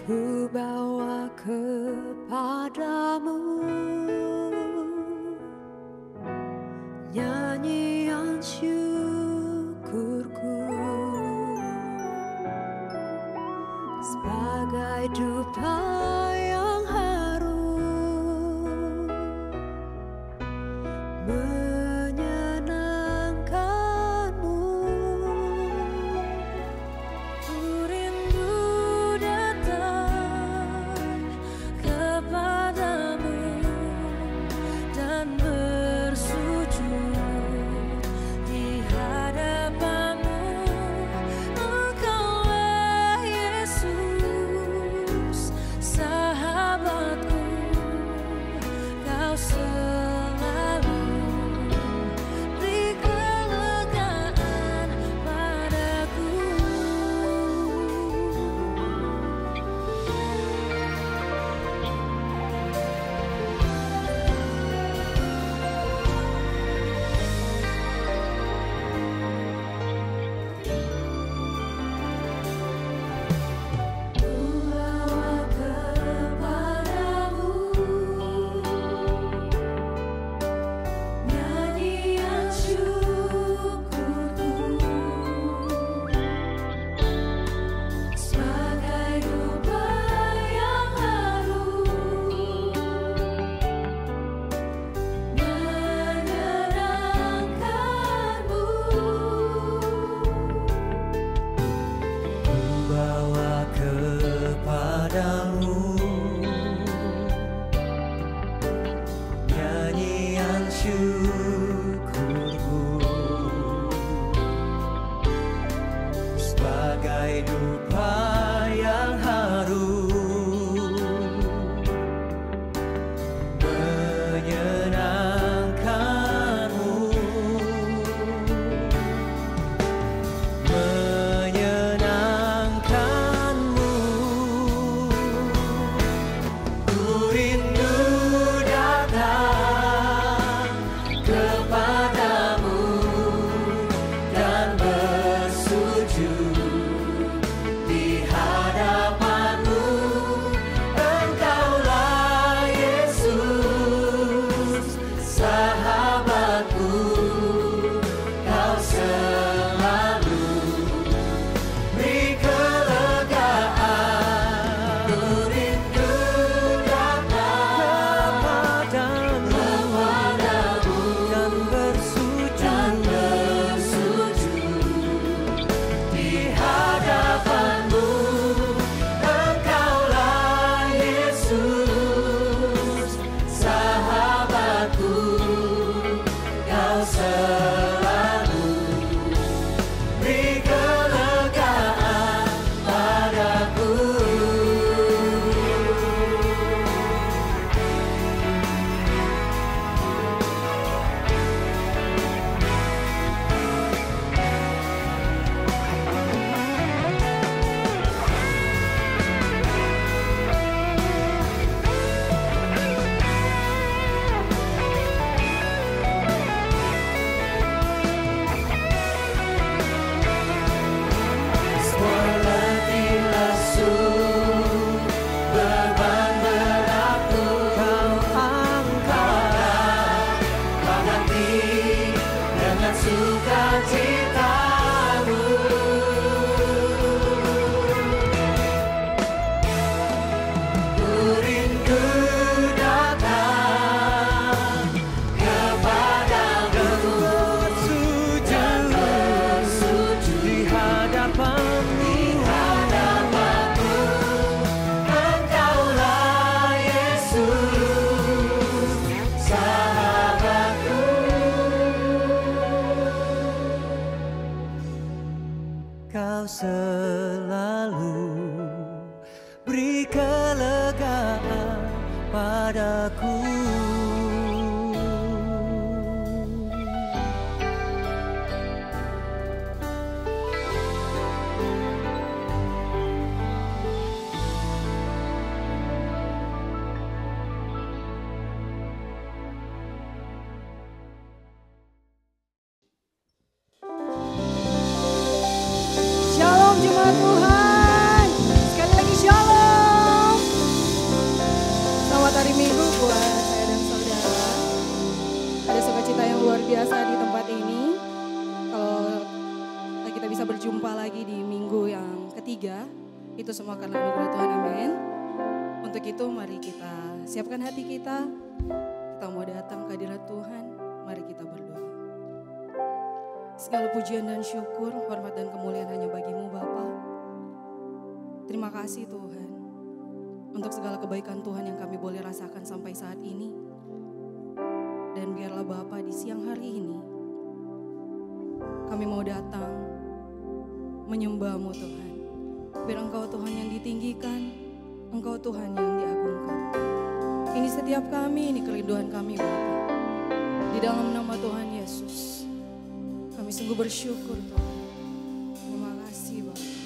ku bawa kepadamu nyanyian syukurku sebagai dupa yang harum menyenangkanmu. Ku rindu datang kepadamu dan bersujud di hadapanmu. Engkaulah Yesus, sahabatku, kau selalu beri kelegaan padaku. Ku bawa kepadamu nyanyian syukurku sebagai dupa yang harum menyenangkanmu. Bawa kepadamu nyanyian syukurku sebagai dupa yang harum menyenangkanmu. Ku rindu datang kepadamu dan bersujud di hadapanmu. Engkaulah Yesus, sahabatku, kau selalu beri kelegaan. Ku rindu datang kepadamu dan bersujud di hadapanmu. Engkaulah Yesus, sahabatku, kau selalu beri kelegaan padaku. Semua letih lesu, beban beratku kau angkat, kau ganti dengan sukacitamu. Ku rindu datang kepadamu dan bersujud di hadapanmu. Engkaulah Yesus, sahabatku, kau selalu beri kelegaan padaku. Shalom jemaat Tuhan, sekali lagi shalom. 3. Itu semua karena anugerah Tuhan, amin. Untuk itu mari kita siapkan hati kita. Kita mau datang ke hadirat Tuhan. Mari kita berdoa. Segala pujian dan syukur, hormat dan kemuliaan hanya bagimu Bapa. Terima kasih Tuhan untuk segala kebaikan Tuhan yang kami boleh rasakan sampai saat ini. Dan biarlah Bapa di siang hari ini kami mau datang menyembah-Mu Tuhan. Biar Engkau Tuhan yang ditinggikan, Engkau Tuhan yang diagungkan. Ini setiap kami, ini kerinduan kami Bapa. Di dalam nama Tuhan Yesus, kami sungguh bersyukur Tuhan. Terima kasih Bapa.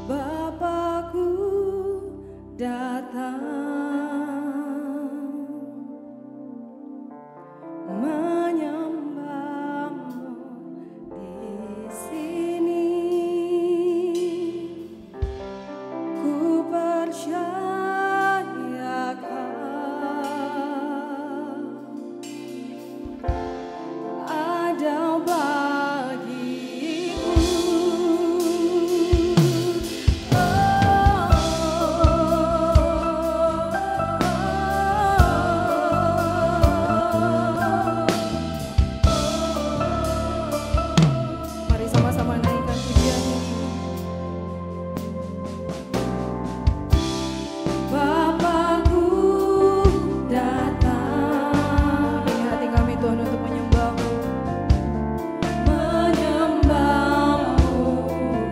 Bapakku datang menyembah-Mu di sini. Ku percayakan ada bagiku. Mari sama-sama naikkan pujian ini. Bapakku datang. Ini hati kami Tuhan untuk menyembah-Mu. Menyembah-Mu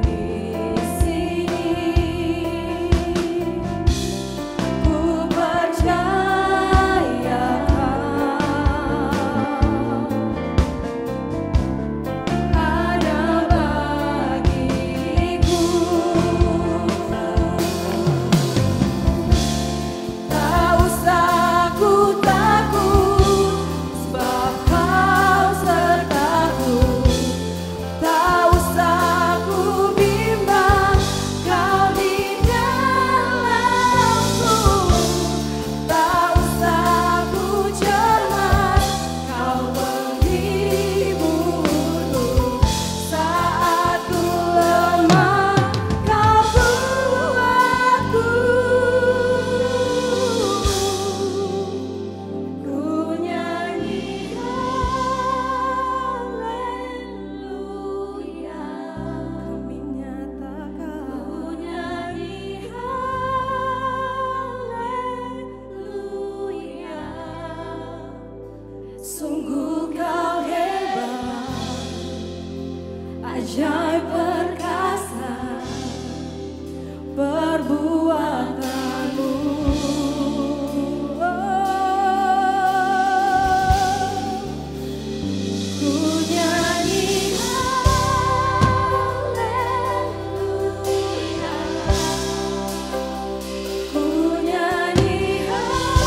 di sini. Ku percayakan ada bagiku. Tak usah ku takut, sebab Kau sertaku. Tak usah ku bimbang, Kau di dalamku. Tak usah ku cemas, Kau penghiburku. Saat ku lemah, Kau kuatku. Ku nyanyi haleluya. Kami nyatakan. Ku nyanyi haleluya. Sungguh Kau hebat, ajaib perkasa perbuatanmu. Ku nyanyi haleluya. Ku nyanyi haleluya.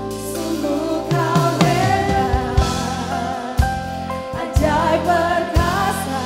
Sungguh Kau hebat, ajaib perkasa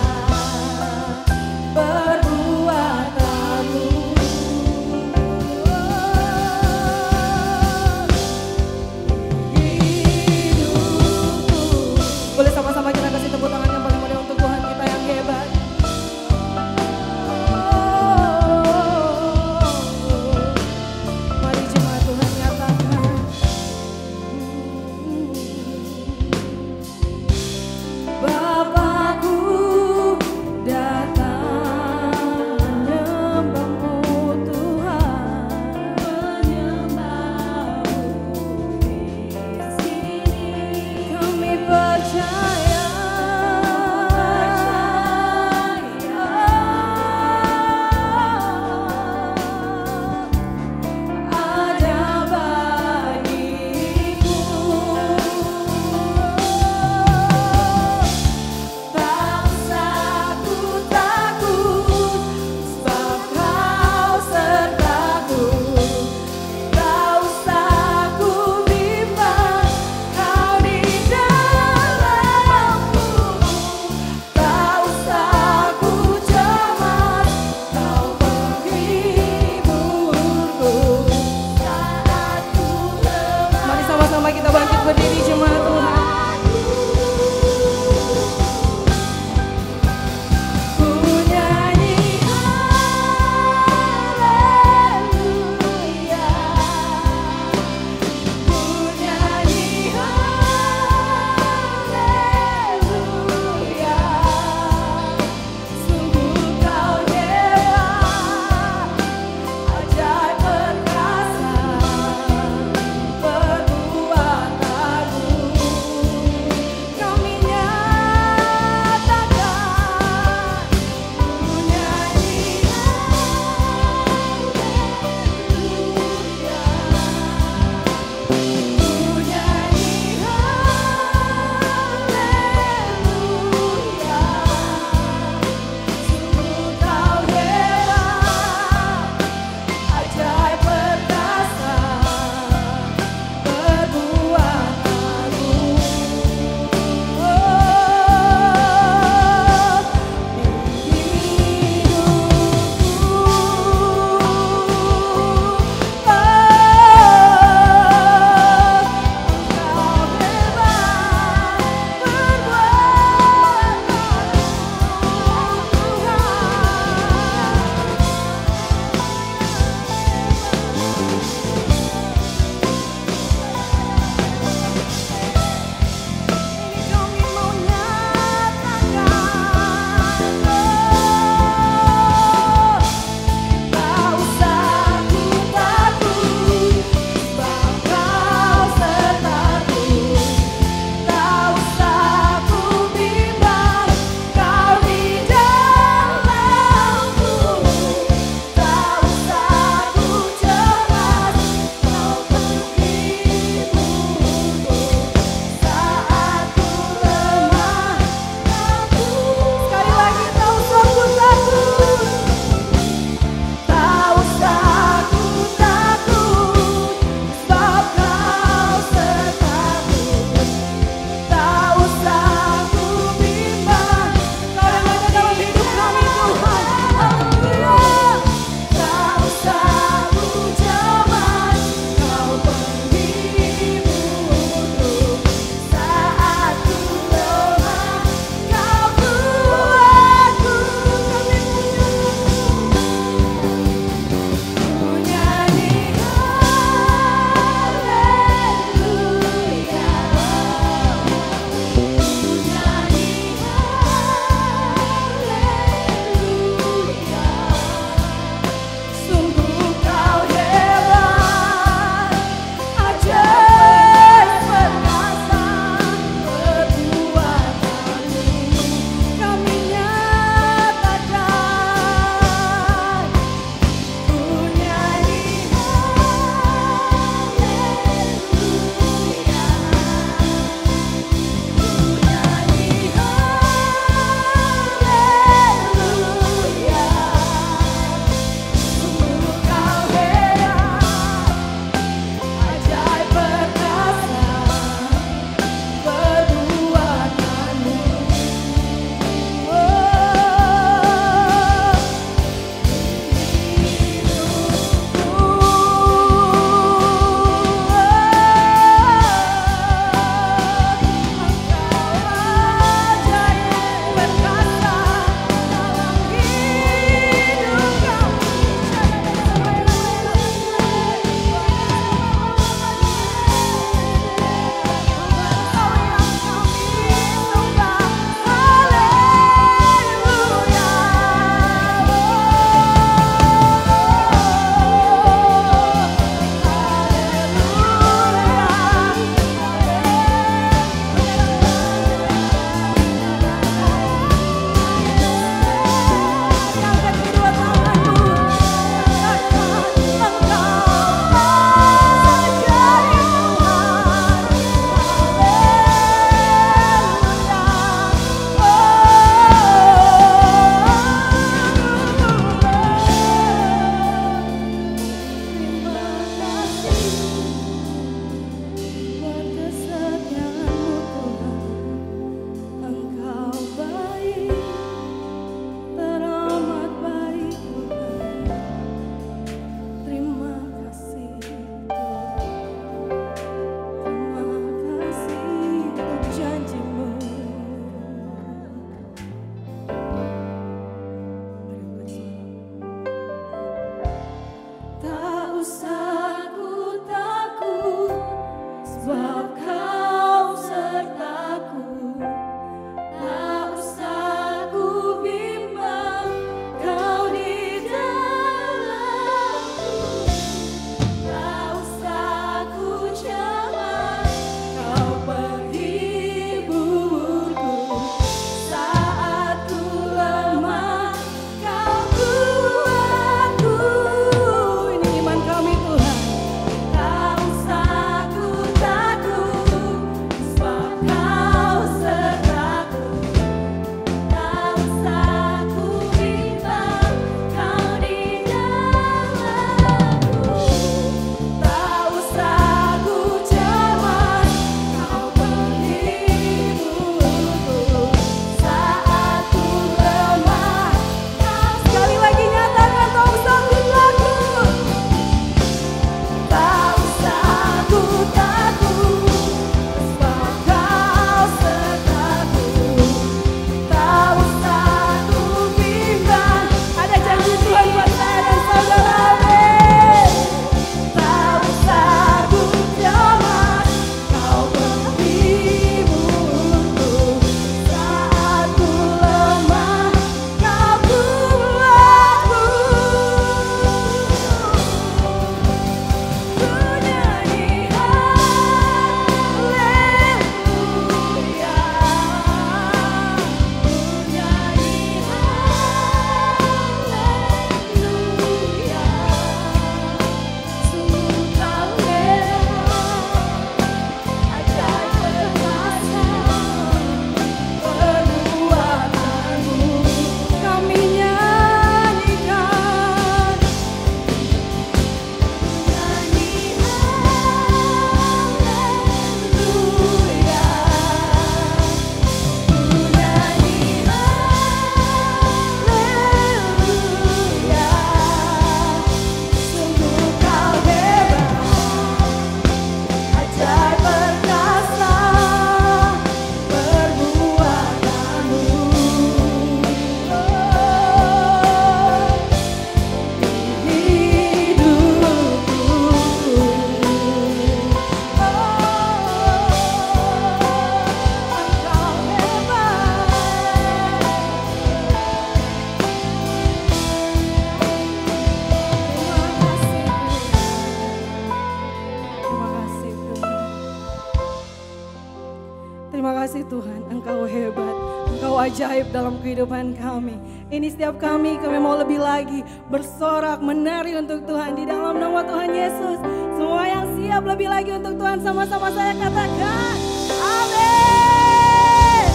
Terima kasih Tuhan, Engkau hebat, Engkau ajaib dalam kehidupan kami. Ini setiap kami mau lebih lagi bersorak, menari untuk Tuhan di dalam nama Tuhan Yesus. Semua yang siap lebih lagi untuk Tuhan, sama-sama saya katakan, amin.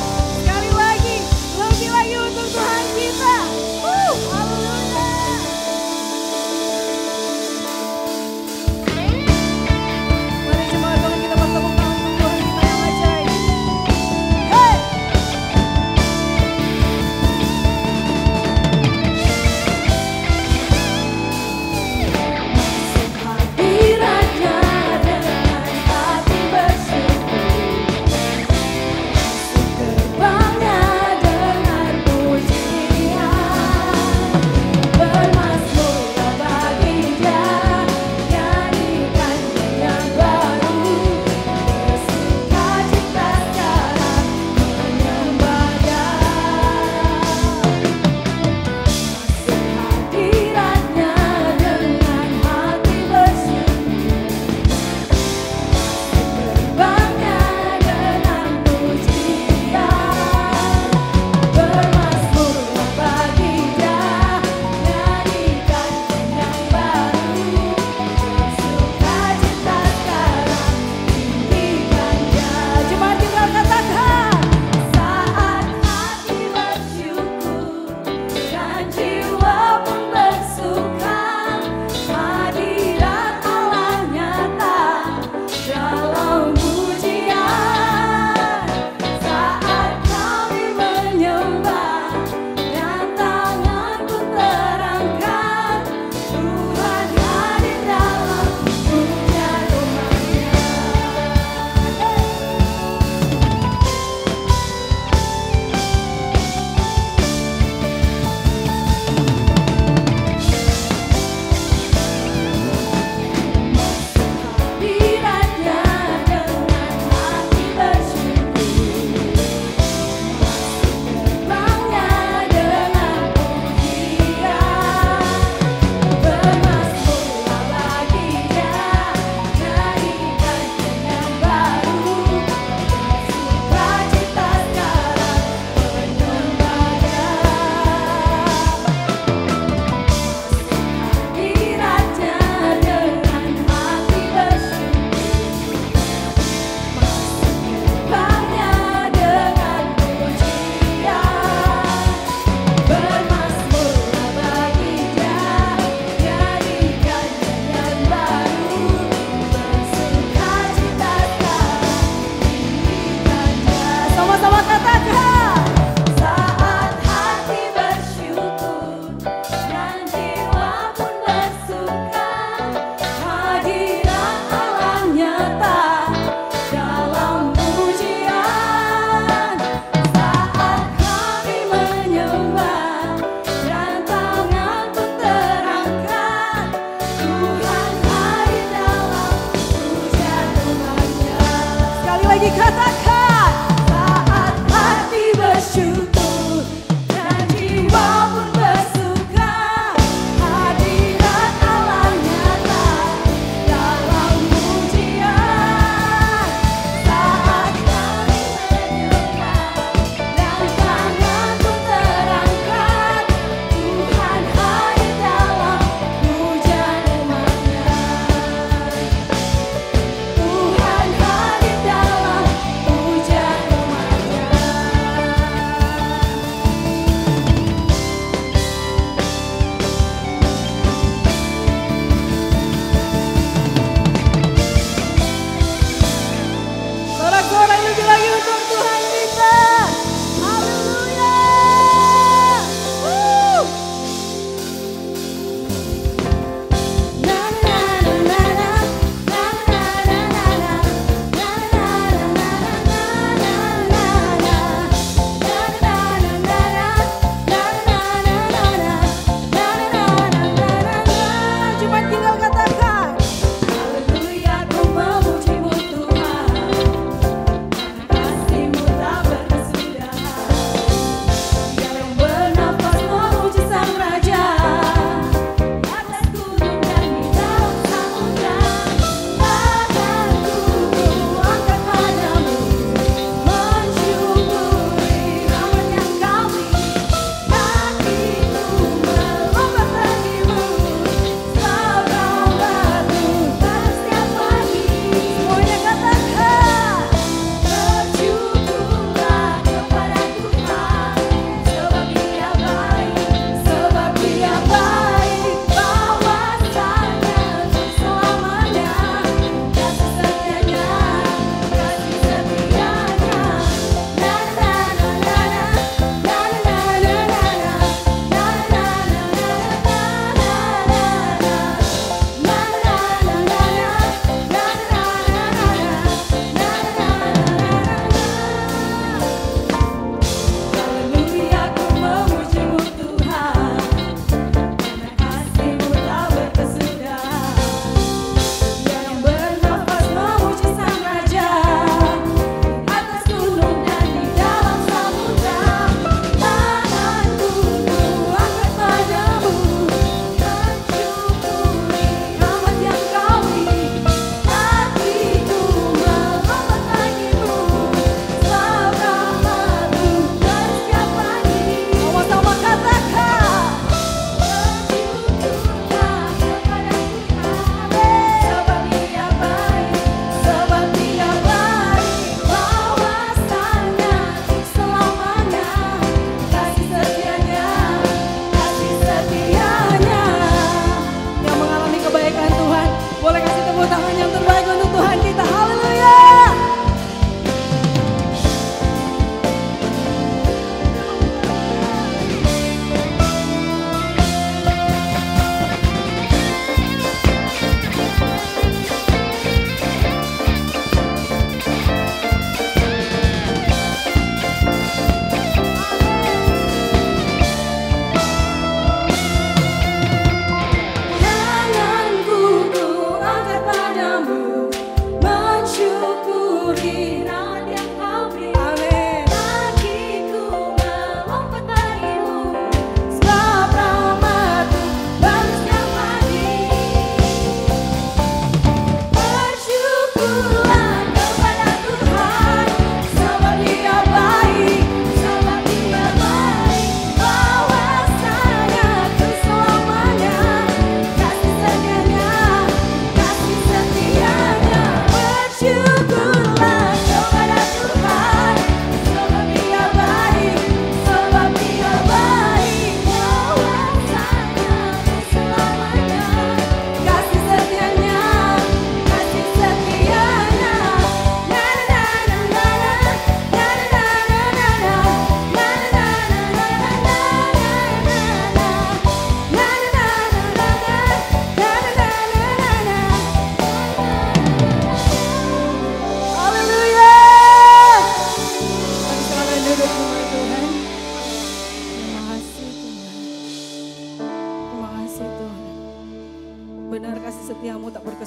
Sekali lagi, lebih lagi untuk Tuhan kita. Haleluya. Mari jemaat Tuhan kita bertepuk tangan untuk Tuhan kita yang ajaib. Hey! Hadiratnya dengan hati bersyukur.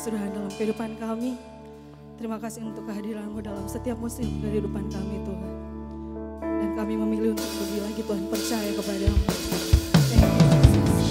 kesudahan dalam kehidupan kami. Terima kasih untuk kehadiran-Mu dalam setiap musim kehidupan kami Tuhan. Dan kami memilih untuk lebih lagi Tuhan percaya kepada-Mu. Thank you, Jesus.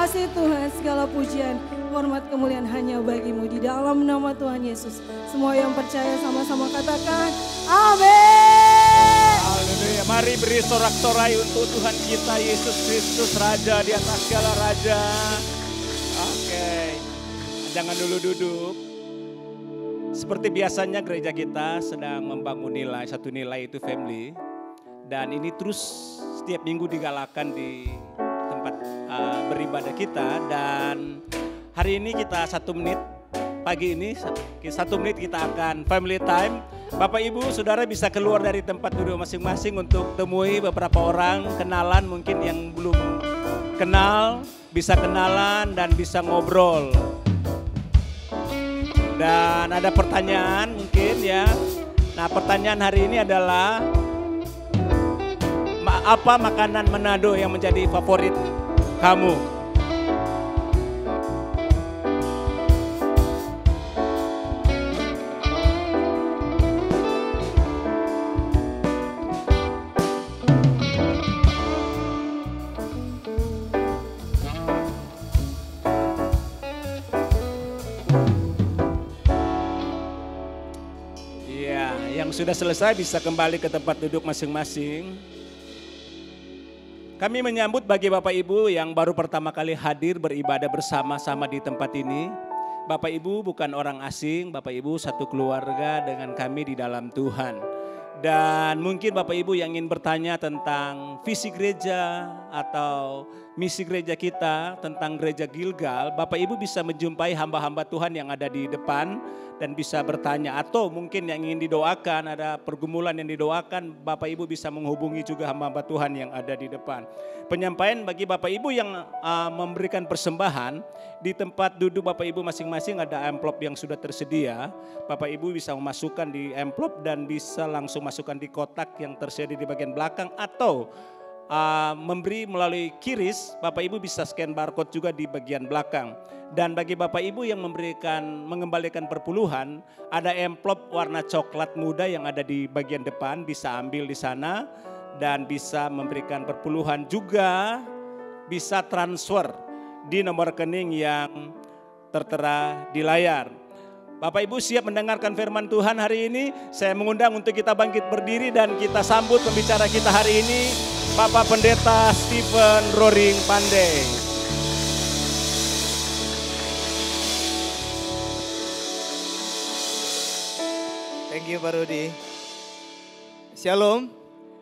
kasih Tuhan, segala pujian, hormat, kemuliaan hanya bagi-Mu di dalam nama Tuhan Yesus. Semua yang percaya sama-sama katakan, amin. Haleluya. Mari beri sorak-sorai untuk Tuhan kita Yesus Kristus, Raja di atas segala raja. Oke, jangan dulu duduk. Seperti biasanya gereja kita sedang membangun nilai, satu nilai itu family. Dan ini terus setiap minggu digalakan di tempat beribadah kita. Dan hari ini kita 1 menit, pagi ini 1 menit kita akan family time. Bapak Ibu Saudara bisa keluar dari tempat duduk masing-masing untuk temui beberapa orang, kenalan mungkin yang belum kenal, bisa kenalan dan bisa ngobrol. Dan ada pertanyaan mungkin ya. Nah, pertanyaan hari ini adalah apa makanan Manado yang menjadi favorit kamu? Sudah selesai bisa kembali ke tempat duduk masing-masing. Kami menyambut bagi Bapak Ibu yang baru pertama kali hadir beribadah bersama-sama di tempat ini. Bapak Ibu bukan orang asing, Bapak Ibu satu keluarga dengan kami di dalam Tuhan. Dan mungkin Bapak Ibu yang ingin bertanya tentang visi gereja atau misi gereja kita, tentang gereja Gilgal, Bapak Ibu bisa menjumpai hamba-hamba Tuhan yang ada di depan dan bisa bertanya. Atau mungkin yang ingin didoakan, ada pergumulan yang didoakan, Bapak Ibu bisa menghubungi juga hamba-hamba Tuhan yang ada di depan. Penyampaian bagi Bapak Ibu yang memberikan persembahan, di tempat duduk Bapak Ibu masing-masing ada amplop yang sudah tersedia. Bapak Ibu bisa memasukkan di amplop dan bisa langsung masukkan di kotak yang tersedia di bagian belakang, atau memberi melalui QRIS, Bapak Ibu bisa scan barcode juga di bagian belakang. Dan bagi Bapak Ibu yang mengembalikan perpuluhan, ada amplop warna coklat muda yang ada di bagian depan, bisa ambil di sana dan bisa memberikan perpuluhan, juga bisa transfer di nomor rekening yang tertera di layar. Bapak Ibu siap mendengarkan firman Tuhan hari ini? Saya mengundang untuk kita bangkit berdiri dan kita sambut pembicara kita hari ini, Bapak Pendeta Stephen Roring Pandey. Thank you Pak Rudi. Shalom,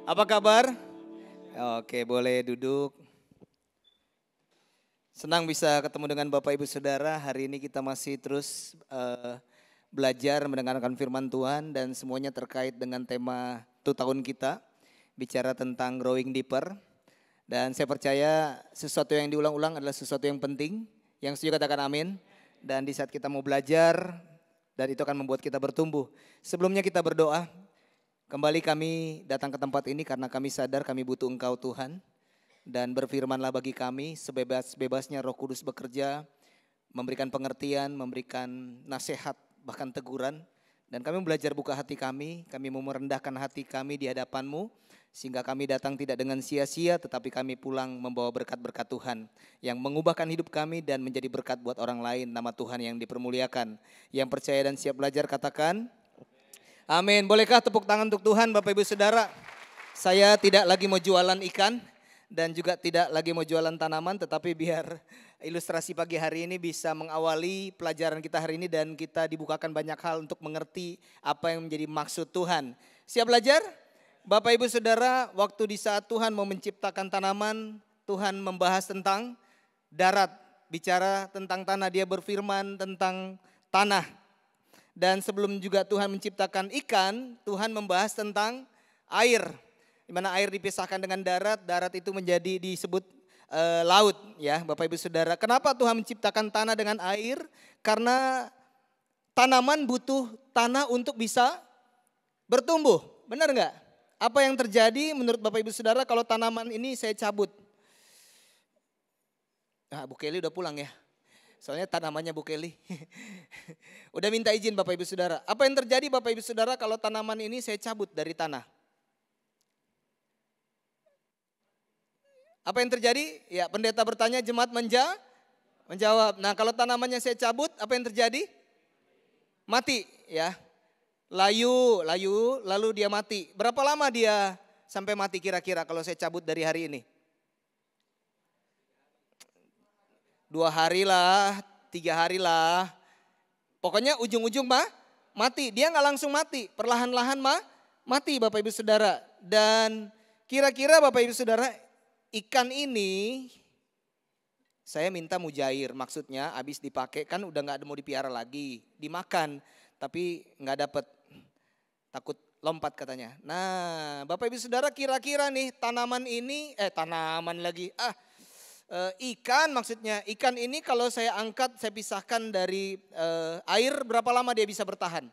apa kabar? Oke, boleh duduk. Senang bisa ketemu dengan Bapak Ibu Saudara. Hari ini kita masih terus belajar mendengarkan firman Tuhan dan semuanya terkait dengan tema 2 tahun kita. Bicara tentang growing deeper. Dan saya percaya sesuatu yang diulang-ulang adalah sesuatu yang penting. Yang setuju katakan amin. Dan di saat kita mau belajar, dan itu akan membuat kita bertumbuh. Sebelumnya kita berdoa. Kembali kami datang ke tempat ini karena kami sadar kami butuh Engkau Tuhan. Dan berfirmanlah bagi kami sebebas-bebasnya Roh Kudus bekerja. Memberikan pengertian, memberikan nasihat, bahkan teguran. Dan kami belajar buka hati kami mau merendahkan hati kami di hadapan-Mu. Sehingga kami datang tidak dengan sia-sia, tetapi kami pulang membawa berkat-berkat Tuhan. Yang mengubahkan hidup kami dan menjadi berkat buat orang lain, nama Tuhan yang dipermuliakan. Yang percaya dan siap belajar katakan, amin. Bolehkah tepuk tangan untuk Tuhan Bapak Ibu Saudara? Saya tidak lagi mau jualan ikan dan juga tidak lagi mau jualan tanaman, tetapi biar ilustrasi pagi hari ini bisa mengawali pelajaran kita hari ini dan kita dibukakan banyak hal untuk mengerti apa yang menjadi maksud Tuhan. Siap belajar? Bapak Ibu Saudara, waktu di saat Tuhan mau menciptakan tanaman, Tuhan membahas tentang darat, bicara tentang tanah, Dia berfirman tentang tanah. Dan sebelum juga Tuhan menciptakan ikan, Tuhan membahas tentang air. Di mana air dipisahkan dengan darat, darat itu menjadi disebut laut ya Bapak Ibu Saudara. Kenapa Tuhan menciptakan tanah dengan air? Karena tanaman butuh tanah untuk bisa bertumbuh, benar enggak? Apa yang terjadi menurut Bapak Ibu Saudara kalau tanaman ini saya cabut? Nah, Bu Kelly udah pulang ya. Soalnya tanamannya Bu Kelly. Udah minta izin Bapak Ibu Saudara. Apa yang terjadi Bapak Ibu Saudara kalau tanaman ini saya cabut dari tanah? Apa yang terjadi? Ya, pendeta bertanya, jemaat Menjawab. Nah kalau tanamannya saya cabut, apa yang terjadi? Mati ya. Layu, lalu dia mati. Berapa lama dia sampai mati kira-kira kalau saya cabut dari hari ini? 2 hari lah, 3 hari lah. Pokoknya ujung-ujung mati. Dia nggak langsung mati, perlahan-lahan mati Bapak Ibu Saudara. Dan kira-kira Bapak Ibu Saudara, ikan ini saya minta mujair. Maksudnya habis dipakai kan udah nggak mau dipiara lagi, dimakan. Tapi nggak dapet, takut lompat katanya. Nah Bapak Ibu Saudara, kira-kira nih tanaman ini, ikan maksudnya. Ikan ini kalau saya angkat, saya pisahkan dari air, berapa lama dia bisa bertahan?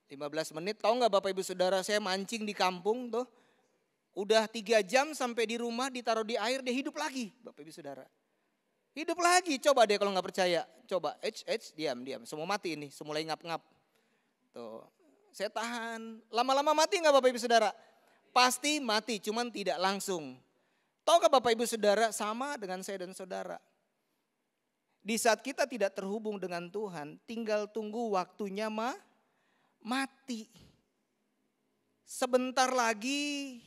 15 menit. Tahu nggak Bapak Ibu Saudara, saya mancing di kampung tuh. Udah 3 jam sampai di rumah, ditaruh di air, dia hidup lagi Bapak Ibu Saudara. Hidup lagi, coba deh kalau nggak percaya. Coba, diam. Semua mati ini, semua mulai ngap-ngap. Tuh, saya tahan. Lama-lama mati nggak Bapak Ibu Saudara? Pasti mati, cuman tidak langsung. Tahukah Bapak Ibu Saudara, sama dengan saya dan saudara. Di saat kita tidak terhubung dengan Tuhan, tinggal tunggu waktunya mati. Sebentar lagi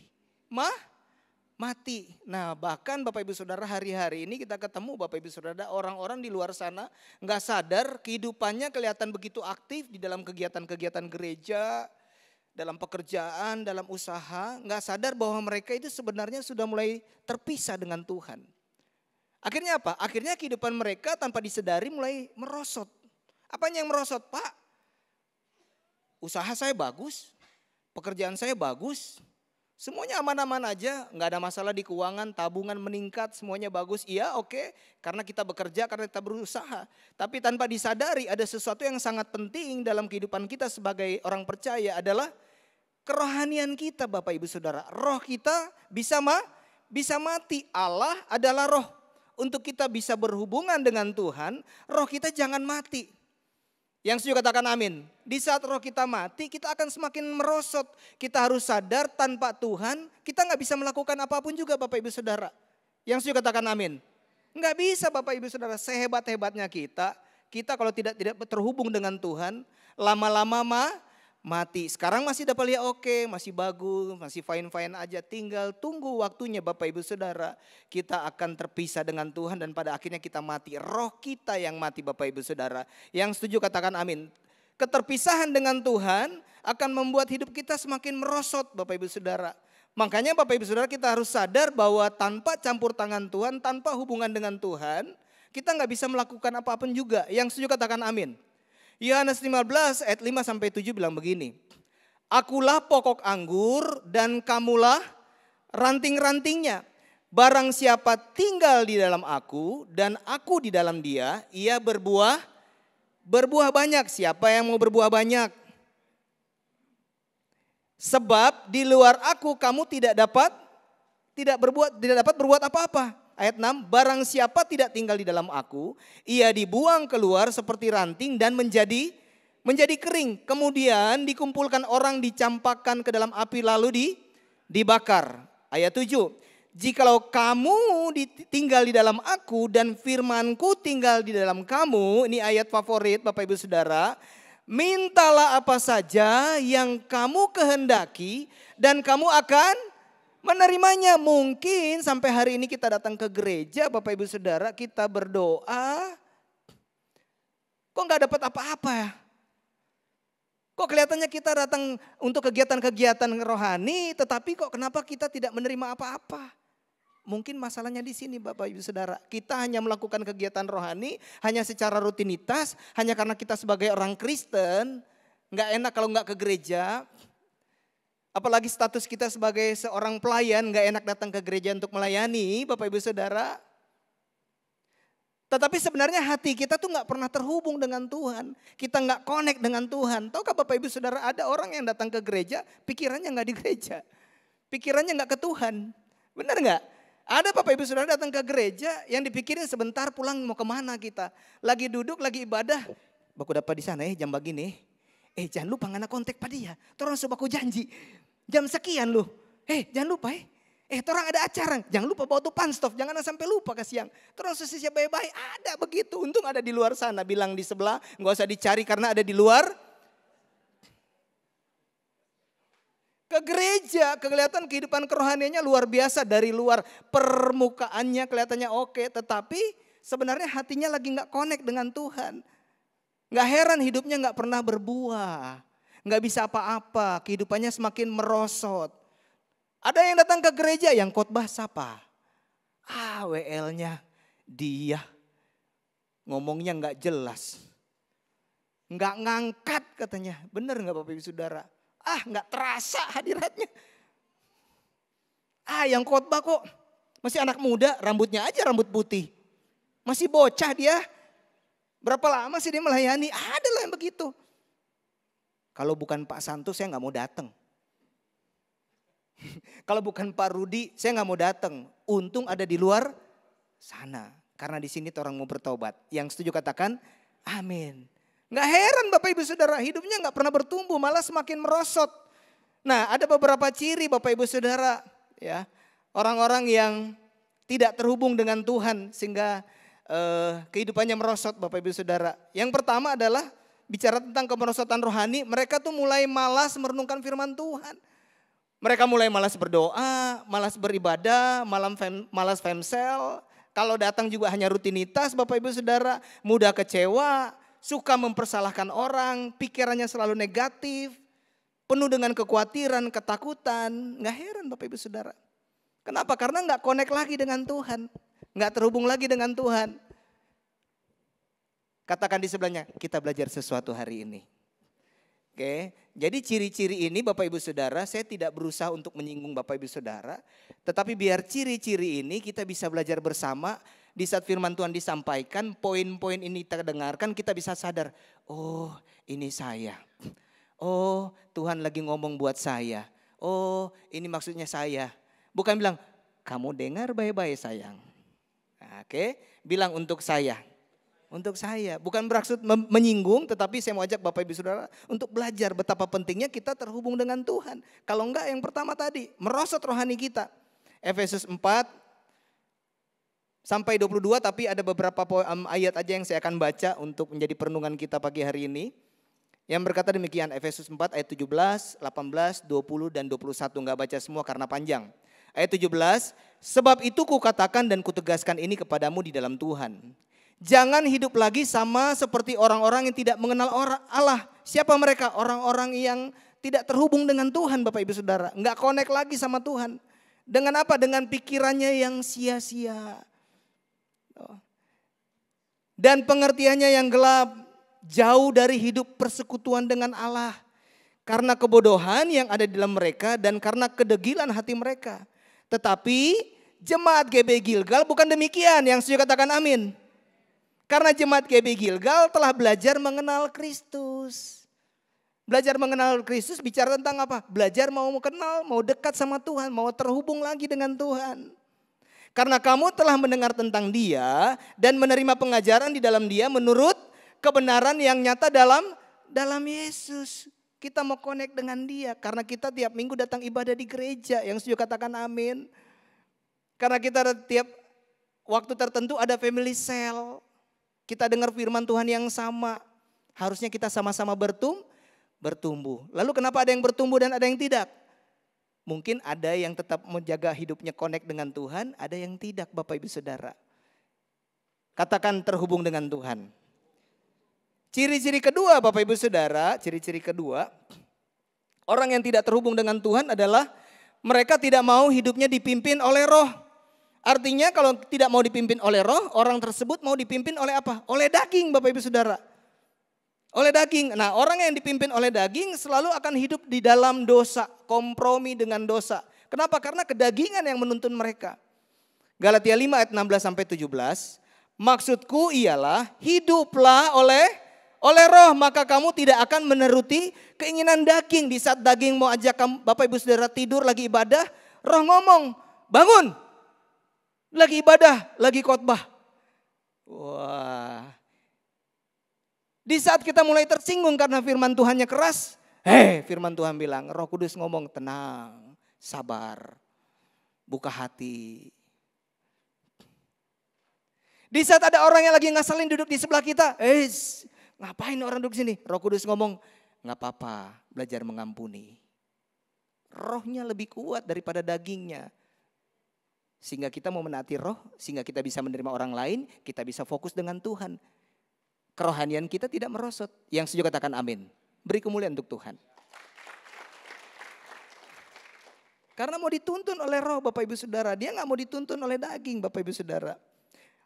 mati. Nah bahkan Bapak Ibu Saudara, hari-hari ini kita ketemu Bapak Ibu Saudara, orang-orang di luar sana nggak sadar kehidupannya kelihatan begitu aktif di dalam kegiatan-kegiatan gereja, dalam pekerjaan, dalam usaha, nggak sadar bahwa mereka itu sebenarnya sudah mulai terpisah dengan Tuhan. Akhirnya apa? Akhirnya kehidupan mereka tanpa disadari mulai merosot. Apanya yang merosot, Pak? Usaha saya bagus, pekerjaan saya bagus, semuanya aman-aman aja, nggak ada masalah di keuangan, tabungan meningkat, semuanya bagus. Iya, oke, karena kita bekerja, karena kita berusaha. Tapi tanpa disadari ada sesuatu yang sangat penting dalam kehidupan kita sebagai orang percaya adalah kerohanian kita Bapak Ibu Saudara. Roh kita bisa mati. Allah adalah roh. Untuk kita bisa berhubungan dengan Tuhan, roh kita jangan mati. Yang setuju katakan amin. Di saat roh kita mati, kita akan semakin merosot. Kita harus sadar tanpa Tuhan, kita nggak bisa melakukan apapun juga Bapak Ibu Saudara. Yang setuju katakan amin. Nggak bisa Bapak Ibu Saudara, sehebat-hebatnya kita kalau tidak terhubung dengan Tuhan, lama-lama mati. Sekarang masih dapat lihat oke, masih bagus, masih fine-fine aja. Tinggal tunggu waktunya Bapak Ibu Saudara. Kita akan terpisah dengan Tuhan dan pada akhirnya kita mati. Roh kita yang mati Bapak Ibu Saudara. Yang setuju katakan amin. Keterpisahan dengan Tuhan akan membuat hidup kita semakin merosot Bapak Ibu Saudara. Makanya Bapak Ibu Saudara, kita harus sadar bahwa tanpa campur tangan Tuhan, tanpa hubungan dengan Tuhan, kita nggak bisa melakukan apapun juga. Yang setuju katakan amin. Yohanes 15 ayat 5-7 bilang begini. Akulah pokok anggur dan kamulah ranting-rantingnya. Barang siapa tinggal di dalam aku dan aku di dalam dia, ia berbuah banyak. Siapa yang mau berbuah banyak? Sebab di luar aku kamu tidak dapat berbuat apa-apa. Ayat 6, barang siapa tidak tinggal di dalam aku, ia dibuang keluar seperti ranting dan menjadi kering. Kemudian dikumpulkan orang, dicampakkan ke dalam api lalu dibakar. Ayat 7, jikalau kamu tinggal di dalam aku dan firmanku tinggal di dalam kamu, ini ayat favorit Bapak Ibu Saudara, mintalah apa saja yang kamu kehendaki dan kamu akan menerimanya. Mungkin sampai hari ini kita datang ke gereja Bapak Ibu Saudara, kita berdoa, kok gak dapat apa-apa ya? Kok kelihatannya kita datang untuk kegiatan-kegiatan rohani, tetapi kok kenapa kita tidak menerima apa-apa? Mungkin masalahnya di sini Bapak Ibu Saudara. Kita hanya melakukan kegiatan rohani, hanya secara rutinitas, hanya karena kita sebagai orang Kristen, gak enak kalau gak ke gereja. Apalagi status kita sebagai seorang pelayan, gak enak datang ke gereja untuk melayani Bapak Ibu Saudara. Tetapi sebenarnya hati kita tuh gak pernah terhubung dengan Tuhan. Kita gak connect dengan Tuhan. Tahukah Bapak Ibu Saudara, ada orang yang datang ke gereja, pikirannya gak di gereja. Pikirannya gak ke Tuhan. Benar gak? Ada Bapak Ibu Saudara datang ke gereja, yang dipikirin sebentar pulang mau kemana kita. Lagi duduk, lagi ibadah. Baku dapat di sana jam begini. Jangan lupa ngana kontak pada dia. Terus aku janji. Jam sekian lu. Jangan lupa Torang ada acara, jangan lupa bawa tuh panstof, jangan sampai lupa ke siang. Terus siap baik-baik, ada begitu. Untung ada di luar sana, bilang di sebelah, nggak usah dicari karena ada di luar. Ke gereja, kelihatan kehidupan kerohaniannya luar biasa. Dari luar permukaannya kelihatannya oke, tetapi sebenarnya hatinya lagi nggak connect dengan Tuhan. Nggak heran hidupnya nggak pernah berbuah, nggak bisa apa-apa, kehidupannya semakin merosot. Ada yang datang ke gereja, yang khotbah siapa? WL-nya dia. Ngomongnya nggak jelas. Nggak ngangkat katanya. Bener nggak Bapak Ibu Saudara? Nggak terasa hadiratnya. Yang khotbah kok masih anak muda, rambutnya aja rambut putih. Masih bocah dia. Berapa lama sih dia melayani? Ada loh yang begitu. Kalau bukan Pak Santo saya nggak mau datang. Kalau bukan Pak Rudi, saya nggak mau datang. Untung ada di luar sana. Karena di sini orang mau bertobat. Yang setuju katakan, amin. Nggak heran Bapak Ibu Saudara, hidupnya nggak pernah bertumbuh, malah semakin merosot. Nah, ada beberapa ciri Bapak Ibu Saudara, ya, orang-orang yang tidak terhubung dengan Tuhan sehingga kehidupannya merosot Bapak Ibu Saudara. Yang pertama adalah bicara tentang kemerosotan rohani, mereka tuh mulai malas merenungkan firman Tuhan. Mereka mulai malas berdoa, malas beribadah, malas femsel. Kalau datang juga hanya rutinitas Bapak Ibu Saudara, mudah kecewa, suka mempersalahkan orang, pikirannya selalu negatif, penuh dengan kekhawatiran, ketakutan. Nggak heran Bapak Ibu Saudara. Kenapa? Karena nggak connect lagi dengan Tuhan, nggak terhubung lagi dengan Tuhan. Katakan di sebelahnya, kita belajar sesuatu hari ini. Oke, jadi ciri-ciri ini Bapak Ibu Saudara, saya tidak berusaha untuk menyinggung Bapak Ibu Saudara. Tetapi biar ciri-ciri ini kita bisa belajar bersama. Di saat firman Tuhan disampaikan, poin-poin ini kita dengarkan, kita bisa sadar. Oh, ini saya. Oh, Tuhan lagi ngomong buat saya. Oh, ini maksudnya saya. Bukan bilang, kamu dengar baik-baik sayang. Oke, bilang untuk saya. Untuk saya, bukan bermaksud menyinggung, tetapi saya mau ajak Bapak Ibu Saudara untuk belajar betapa pentingnya kita terhubung dengan Tuhan. Kalau enggak yang pertama tadi, merosot rohani kita. Efesus 4 sampai 22, tapi ada beberapa ayat aja yang saya akan baca untuk menjadi perenungan kita pagi hari ini. Yang berkata demikian, Efesus 4 ayat 17, 18, 20 dan 21, enggak baca semua karena panjang. Ayat 17, sebab itu kukatakan dan kutegaskan ini kepadamu di dalam Tuhan. Jangan hidup lagi sama seperti orang-orang yang tidak mengenal Allah. Siapa mereka? Orang-orang yang tidak terhubung dengan Tuhan Bapak Ibu Saudara. Enggak connect lagi sama Tuhan. Dengan apa? Dengan pikirannya yang sia-sia. Dan pengertiannya yang gelap. Jauh dari hidup persekutuan dengan Allah. Karena kebodohan yang ada di dalam mereka dan karena kedegilan hati mereka. Tetapi jemaat GB Gilgal bukan demikian. Yang setuju katakan amin. Karena jemaat GB Gilgal telah belajar mengenal Kristus. Belajar mengenal Kristus bicara tentang apa? Belajar mau kenal, mau dekat sama Tuhan, mau terhubung lagi dengan Tuhan. Karena kamu telah mendengar tentang Dia dan menerima pengajaran di dalam Dia menurut kebenaran yang nyata dalam Yesus. Kita mau connect dengan Dia karena kita tiap minggu datang ibadah di gereja. Yang setuju katakan amin. Karena kita tiap waktu tertentu ada family cell. Kita dengar firman Tuhan yang sama. Harusnya kita sama-sama bertumbuh. Lalu kenapa ada yang bertumbuh dan ada yang tidak? Mungkin ada yang tetap menjaga hidupnya connect dengan Tuhan. Ada yang tidak Bapak Ibu Saudara. Katakan terhubung dengan Tuhan. Ciri-ciri kedua Bapak Ibu Saudara. Ciri-ciri kedua. Orang yang tidak terhubung dengan Tuhan adalah mereka tidak mau hidupnya dipimpin oleh roh. Artinya kalau tidak mau dipimpin oleh roh, orang tersebut mau dipimpin oleh apa? Oleh daging Bapak Ibu Saudara. Oleh daging. Nah, orang yang dipimpin oleh daging selalu akan hidup di dalam dosa, kompromi dengan dosa. Kenapa? Karena kedagingan yang menuntun mereka. Galatia 5 ayat 16 sampai 17. Maksudku ialah hiduplah oleh roh, maka kamu tidak akan menuruti keinginan daging. Di saat daging mau ajak Bapak Ibu Saudara tidur lagi ibadah, roh ngomong, bangun. Lagi ibadah, lagi khotbah. Wah. Di saat kita mulai tersinggung karena firman Tuhannya keras. Firman Tuhan bilang, Roh Kudus ngomong tenang, sabar. buka hati. Di saat ada orang yang lagi ngasalin duduk di sebelah kita, ngapain orang duduk sini? Roh Kudus ngomong, nggak apa-apa, belajar mengampuni. Rohnya lebih kuat daripada dagingnya. Sehingga kita mau menaati roh, sehingga kita bisa menerima orang lain, kita bisa fokus dengan Tuhan. Kerohanian kita tidak merosot. Yang setuju katakan amin. Beri kemuliaan untuk Tuhan. Karena mau dituntun oleh roh Bapak Ibu Saudara. Dia gak mau dituntun oleh daging Bapak Ibu Saudara.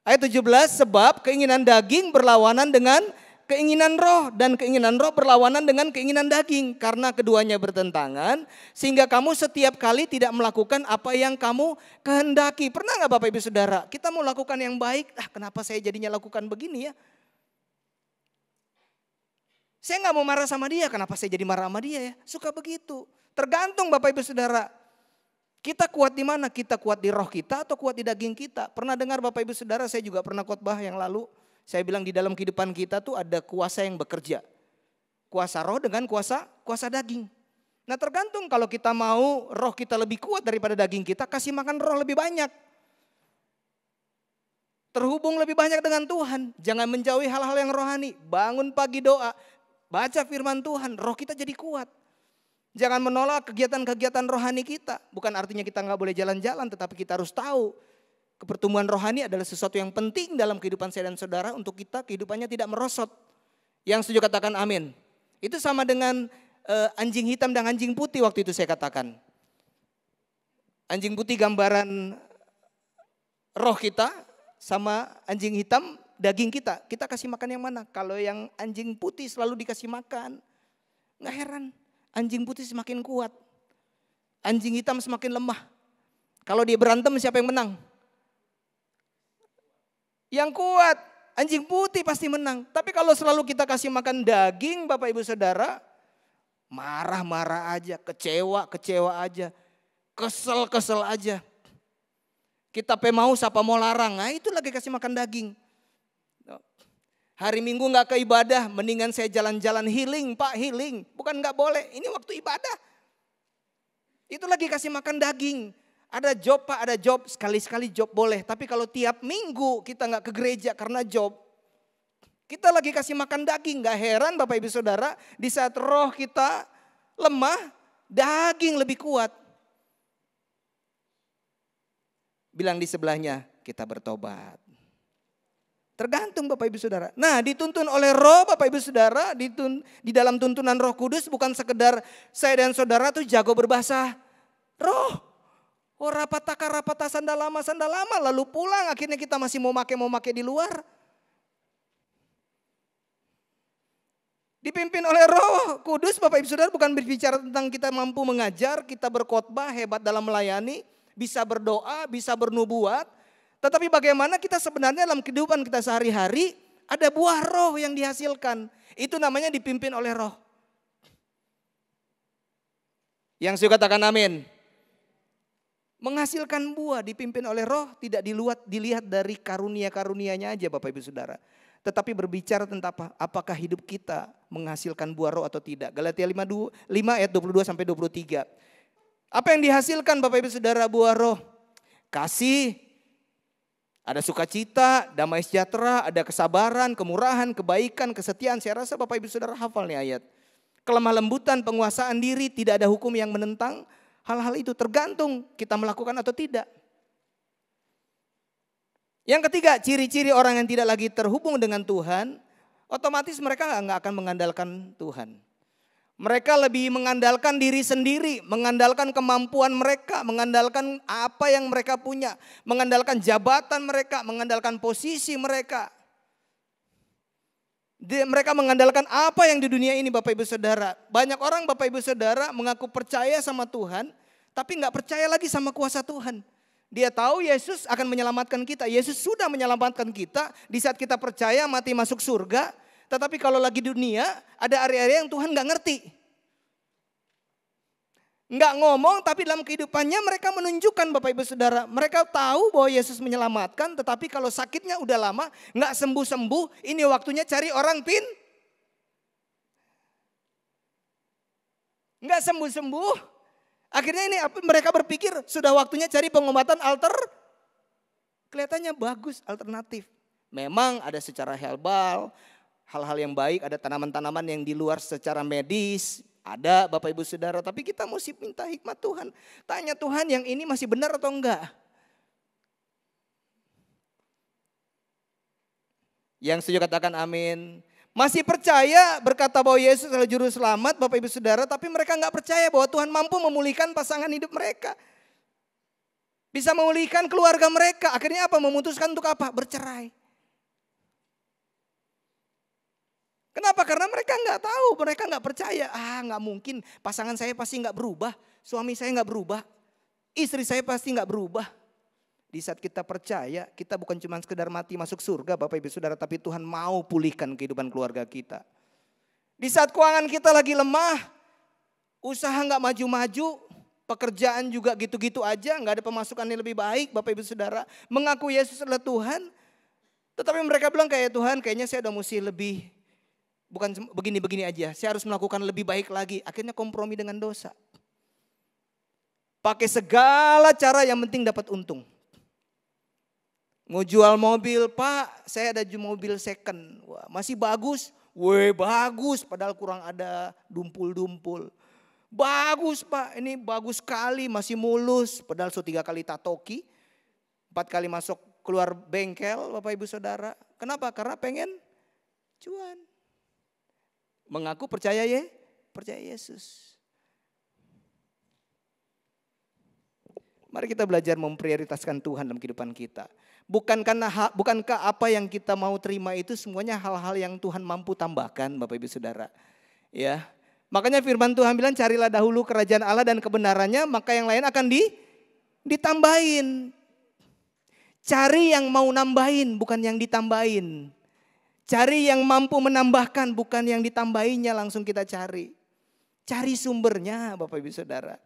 Ayat 17, sebab keinginan daging berlawanan dengan keinginan roh. Dan keinginan roh berlawanan dengan keinginan daging. Karena keduanya bertentangan. Sehingga kamu setiap kali tidak melakukan apa yang kamu kehendaki. Pernah gak Bapak Ibu Saudara? Kita mau lakukan yang baik. Kenapa saya jadinya lakukan begini ya? Saya gak mau marah sama dia. Kenapa saya jadi marah sama dia ya? Suka begitu. Tergantung Bapak Ibu Saudara. Kita kuat di mana? Kita kuat di roh kita atau kuat di daging kita? Pernah dengar Bapak Ibu Saudara, saya juga pernah khotbah yang lalu. Saya bilang di dalam kehidupan kita tuh ada kuasa yang bekerja. Kuasa roh dengan kuasa daging. Nah tergantung kalau kita mau roh kita lebih kuat daripada daging kita, kasih makan roh lebih banyak. Terhubung lebih banyak dengan Tuhan. Jangan menjauhi hal-hal yang rohani. Bangun pagi doa, baca firman Tuhan, roh kita jadi kuat. Jangan menolak kegiatan-kegiatan rohani kita. Bukan artinya kita nggak boleh jalan-jalan, tetapi kita harus tahu pertumbuhan rohani adalah sesuatu yang penting dalam kehidupan saya dan saudara untuk kita kehidupannya tidak merosot. Yang setuju katakan amin. Itu sama dengan anjing hitam dan anjing putih waktu itu saya katakan. Anjing putih gambaran roh kita sama anjing hitam daging kita. Kita kasih makan yang mana? Kalau yang anjing putih selalu dikasih makan, nggak heran. Anjing putih semakin kuat. Anjing hitam semakin lemah. Kalau dia berantem siapa yang menang? Yang kuat. Anjing putih pasti menang. Tapi kalau selalu kita kasih makan daging Bapak Ibu Saudara. Marah-marah aja. Kecewa aja. Kesel aja. Kita mau siapa mau larang. Nah itu lagi kasih makan daging. Hari Minggu gak ke ibadah, mendingan saya jalan-jalan healing, Pak healing. Bukan gak boleh, ini waktu ibadah. Itu lagi kasih makan daging. Ada job Pak, ada job, sekali-sekali job boleh. Tapi kalau tiap minggu kita gak ke gereja karena job. Kita lagi kasih makan daging, gak heran Bapak Ibu Saudara. Di saat roh kita lemah, daging lebih kuat. Bilang di sebelahnya, kita bertobat. Tergantung Bapak Ibu Saudara. Nah dituntun oleh roh Bapak Ibu Saudara. Di dalam tuntunan Roh Kudus bukan sekedar saya dan saudara tuh jago berbahasa roh. Oh rapataka sandal lama lalu pulang akhirnya kita masih mau make di luar. Dipimpin oleh Roh Kudus Bapak Ibu Saudara bukan berbicara tentang kita mampu mengajar, kita berkhotbah, hebat dalam melayani, bisa berdoa, bisa bernubuat. Tetapi bagaimana kita sebenarnya dalam kehidupan kita sehari-hari ada buah roh yang dihasilkan. Itu namanya dipimpin oleh roh. Yang saya katakan amin. Menghasilkan buah dipimpin oleh roh tidak dilihat dari karunia-karunianya aja Bapak Ibu Saudara. Tetapi berbicara tentang apa? Apakah hidup kita menghasilkan buah roh atau tidak. Galatia 5 ayat 22 sampai 23. Apa yang dihasilkan Bapak Ibu Saudara buah roh? Kasih. Ada sukacita, damai sejahtera, ada kesabaran, kemurahan, kebaikan, kesetiaan. Saya rasa Bapak Ibu Saudara hafal nih ayat. Kelemah lembutan, penguasaan diri, tidak ada hukum yang menentang. Hal-hal itu tergantung kita melakukan atau tidak. Yang ketiga, ciri-ciri orang yang tidak lagi terhubung dengan Tuhan, otomatis mereka nggak akan mengandalkan Tuhan. Mereka lebih mengandalkan diri sendiri, mengandalkan kemampuan mereka, mengandalkan apa yang mereka punya, mengandalkan jabatan mereka, mengandalkan posisi mereka. Mereka mengandalkan apa yang di dunia ini Bapak Ibu Saudara. Banyak orang Bapak Ibu Saudara mengaku percaya sama Tuhan, tapi nggak percaya lagi sama kuasa Tuhan. Dia tahu Yesus akan menyelamatkan kita. Yesus sudah menyelamatkan kita di saat kita percaya mati masuk surga. Tetapi kalau lagi dunia ada area-area yang Tuhan gak ngerti. Gak ngomong tapi dalam kehidupannya mereka menunjukkan Bapak Ibu Saudara. Mereka tahu bahwa Yesus menyelamatkan tetapi kalau sakitnya udah lama gak sembuh-sembuh. Ini waktunya cari orang gak sembuh-sembuh. Akhirnya ini mereka berpikir sudah waktunya cari pengobatan kelihatannya bagus, alternatif. Memang ada secara herbal, hal-hal yang baik, ada tanaman-tanaman yang di luar secara medis, ada Bapak Ibu Saudara. Tapi kita mesti minta hikmat Tuhan. Tanya Tuhan, yang ini masih benar atau enggak? Yang setuju katakan amin. Masih percaya berkata bahwa Yesus adalah juru selamat Bapak Ibu Saudara. Tapi mereka enggak percaya bahwa Tuhan mampu memulihkan pasangan hidup mereka. Bisa memulihkan keluarga mereka. Akhirnya apa? Memutuskan untuk apa? Bercerai. Kenapa? Karena mereka nggak tahu, mereka nggak percaya. Nggak mungkin, pasangan saya pasti nggak berubah, suami saya nggak berubah, istri saya pasti nggak berubah. Di saat kita percaya, kita bukan cuma sekedar mati masuk surga Bapak Ibu Saudara, tapi Tuhan mau pulihkan kehidupan keluarga kita. Di saat keuangan kita lagi lemah, usaha nggak maju-maju, pekerjaan juga gitu-gitu aja, nggak ada pemasukan yang lebih baik Bapak Ibu Saudara, mengaku Yesus adalah Tuhan, tetapi mereka bilang kayak Tuhan, kayaknya saya udah mesti lebih. Bukan begini-begini aja, saya harus melakukan lebih baik lagi. Akhirnya kompromi dengan dosa. Pakai segala cara yang penting dapat untung. Mau jual mobil, Pak, saya ada mobil second. Wah, masih bagus. Bagus, padahal kurang ada dumpul-dumpul. Bagus Pak, ini bagus sekali, masih mulus. Padahal 3 kali tatoki, 4 kali masuk keluar bengkel Bapak Ibu Saudara. Kenapa? Karena pengen cuan. Mengaku percaya Yesus. Mari kita belajar memprioritaskan Tuhan dalam kehidupan kita. Bukankah apa yang kita mau terima itu semuanya hal-hal yang Tuhan mampu tambahkan Bapak Ibu Saudara. Ya. Makanya firman Tuhan bilang carilah dahulu kerajaan Allah dan kebenarannya, maka yang lain akan ditambahin. Cari yang mau nambahin, bukan yang ditambahin. Cari yang mampu menambahkan, bukan yang ditambahinya langsung kita cari. Cari sumbernya Bapak Ibu Saudara.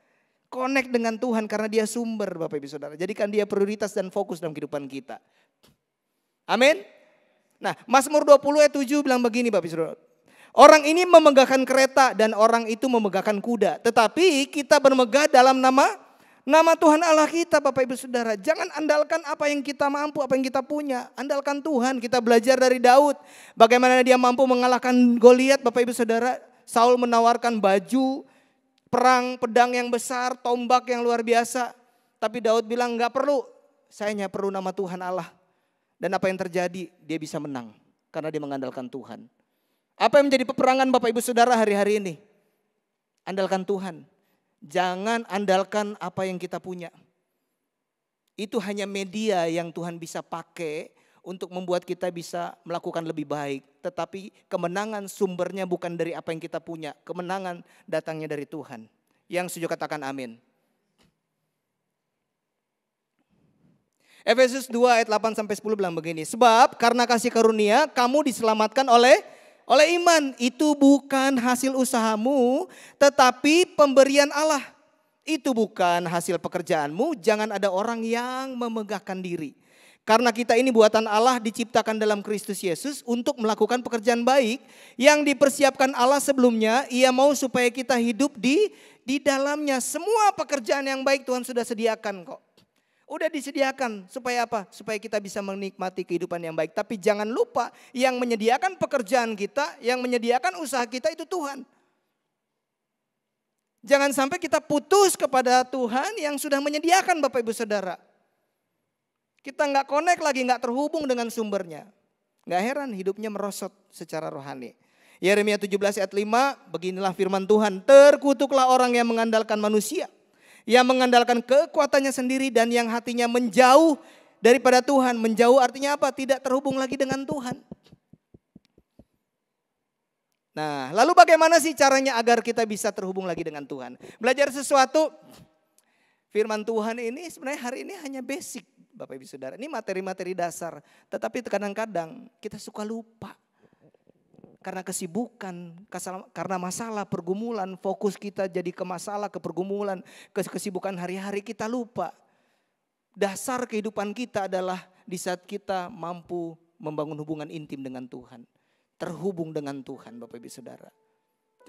Connect dengan Tuhan karena dia sumber Bapak Ibu Saudara. Jadikan dia prioritas dan fokus dalam kehidupan kita. Amin. Nah, Mazmur 20 ayat 7 bilang begini Bapak Ibu Saudara. Orang ini memegahkan kereta dan orang itu memegahkan kuda. Tetapi kita bermegah dalam nama Tuhan Allah kita Bapak Ibu Saudara. Jangan andalkan apa yang kita mampu, apa yang kita punya. Andalkan Tuhan. Kita belajar dari Daud. Bagaimana dia mampu mengalahkan Goliat Bapak Ibu Saudara. Saul menawarkan baju perang, pedang yang besar, tombak yang luar biasa. Tapi Daud bilang enggak perlu. Saya hanya perlu nama Tuhan Allah. Dan apa yang terjadi? Dia bisa menang. Karena dia mengandalkan Tuhan. Apa yang menjadi peperangan Bapak Ibu Saudara hari-hari ini? Andalkan Tuhan. Jangan andalkan apa yang kita punya. Itu hanya media yang Tuhan bisa pakai untuk membuat kita bisa melakukan lebih baik. Tetapi kemenangan sumbernya bukan dari apa yang kita punya. Kemenangan datangnya dari Tuhan. Yang setuju katakan amin. Efesus 2 ayat 8-10 bilang begini. Sebab karena kasih karunia kamu diselamatkan oleh iman. Itu bukan hasil usahamu, tetapi pemberian Allah. Itu bukan hasil pekerjaanmu. Jangan ada orang yang memegahkan diri. Karena kita ini buatan Allah, diciptakan dalam Kristus Yesus untuk melakukan pekerjaan baik yang dipersiapkan Allah sebelumnya. Ia mau supaya kita hidup di dalamnya. Semua pekerjaan yang baik Tuhan sudah sediakan kok. Udah disediakan supaya apa? Supaya kita bisa menikmati kehidupan yang baik. Tapi jangan lupa yang menyediakan pekerjaan kita, yang menyediakan usaha kita itu Tuhan. Jangan sampai kita putus kepada Tuhan yang sudah menyediakan Bapak Ibu Saudara. Kita nggak connect lagi, nggak terhubung dengan sumbernya. Nggak heran hidupnya merosot secara rohani. Yeremia 17 ayat 5, beginilah firman Tuhan. Terkutuklah orang yang mengandalkan manusia. Yang mengandalkan kekuatannya sendiri dan yang hatinya menjauh daripada Tuhan. Menjauh artinya apa? Tidak terhubung lagi dengan Tuhan. Nah, lalu bagaimana sih caranya agar kita bisa terhubung lagi dengan Tuhan? Belajar sesuatu, firman Tuhan ini sebenarnya hari ini hanya basic Bapak Ibu Saudara. Ini materi-materi dasar, tetapi kadang-kadang kita suka lupa. Karena kesibukan, karena masalah, pergumulan, fokus kita jadi ke masalah, ke pergumulan, ke kesibukan hari-hari kita lupa. Dasar kehidupan kita adalah di saat kita mampu membangun hubungan intim dengan Tuhan. Terhubung dengan Tuhan Bapak Ibu Saudara.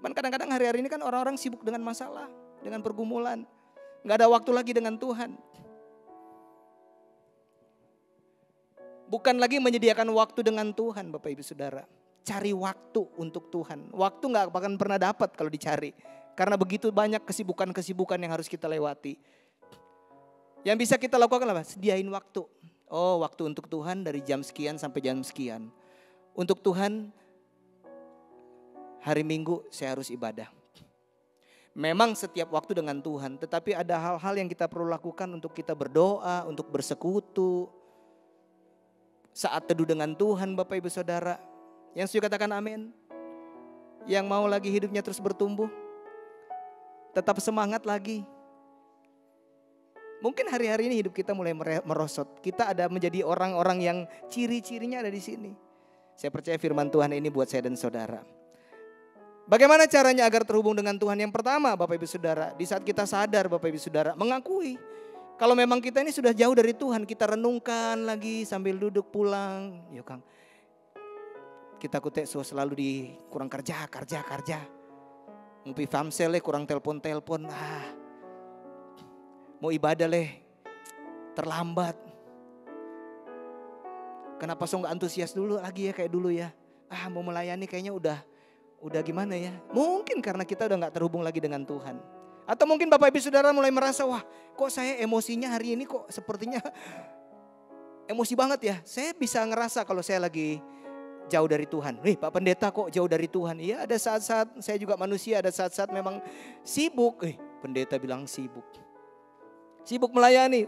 Cuman kadang-kadang hari-hari ini kan orang-orang sibuk dengan masalah, dengan pergumulan. Nggak ada waktu lagi dengan Tuhan. Bukan lagi menyediakan waktu dengan Tuhan Bapak Ibu Saudara. Cari waktu untuk Tuhan. Waktu nggak akan pernah dapat kalau dicari. Karena begitu banyak kesibukan-kesibukan yang harus kita lewati. Yang bisa kita lakukan apa? Sediain waktu. Oh, waktu untuk Tuhan dari jam sekian sampai jam sekian. Untuk Tuhan, hari Minggu saya harus ibadah. Memang setiap waktu dengan Tuhan, tetapi ada hal-hal yang kita perlu lakukan untuk kita berdoa, untuk bersekutu. Saat teduh dengan Tuhan Bapak Ibu Saudara. Yang setuju katakan amin. Yang mau lagi hidupnya terus bertumbuh. Tetap semangat lagi. Mungkin hari-hari ini hidup kita mulai merosot. Kita ada menjadi orang-orang yang ciri-cirinya ada di sini. Saya percaya firman Tuhan ini buat saya dan saudara. Bagaimana caranya agar terhubung dengan Tuhan? Yang pertama Bapak Ibu Saudara, di saat kita sadar Bapak Ibu Saudara, mengakui. Kalau memang kita ini sudah jauh dari Tuhan, kita renungkan lagi sambil duduk pulang. Yuk Kang, kita kutek selalu di kurang kerja. Ngupi famsel kurang telepon. Mau ibadah terlambat. Kenapa so gak antusias dulu lagi ya kayak dulu ya. Mau melayani kayaknya udah gimana ya. Mungkin karena kita udah gak terhubung lagi dengan Tuhan. Atau mungkin Bapak Ibu Saudara mulai merasa, wah kok saya emosinya hari ini kok sepertinya emosi banget ya. Saya bisa ngerasa kalau saya lagi jauh dari Tuhan. Pak Pendeta kok jauh dari Tuhan. Iya ada saat-saat saya juga manusia, ada saat-saat memang sibuk. Pendeta bilang sibuk. Sibuk melayani,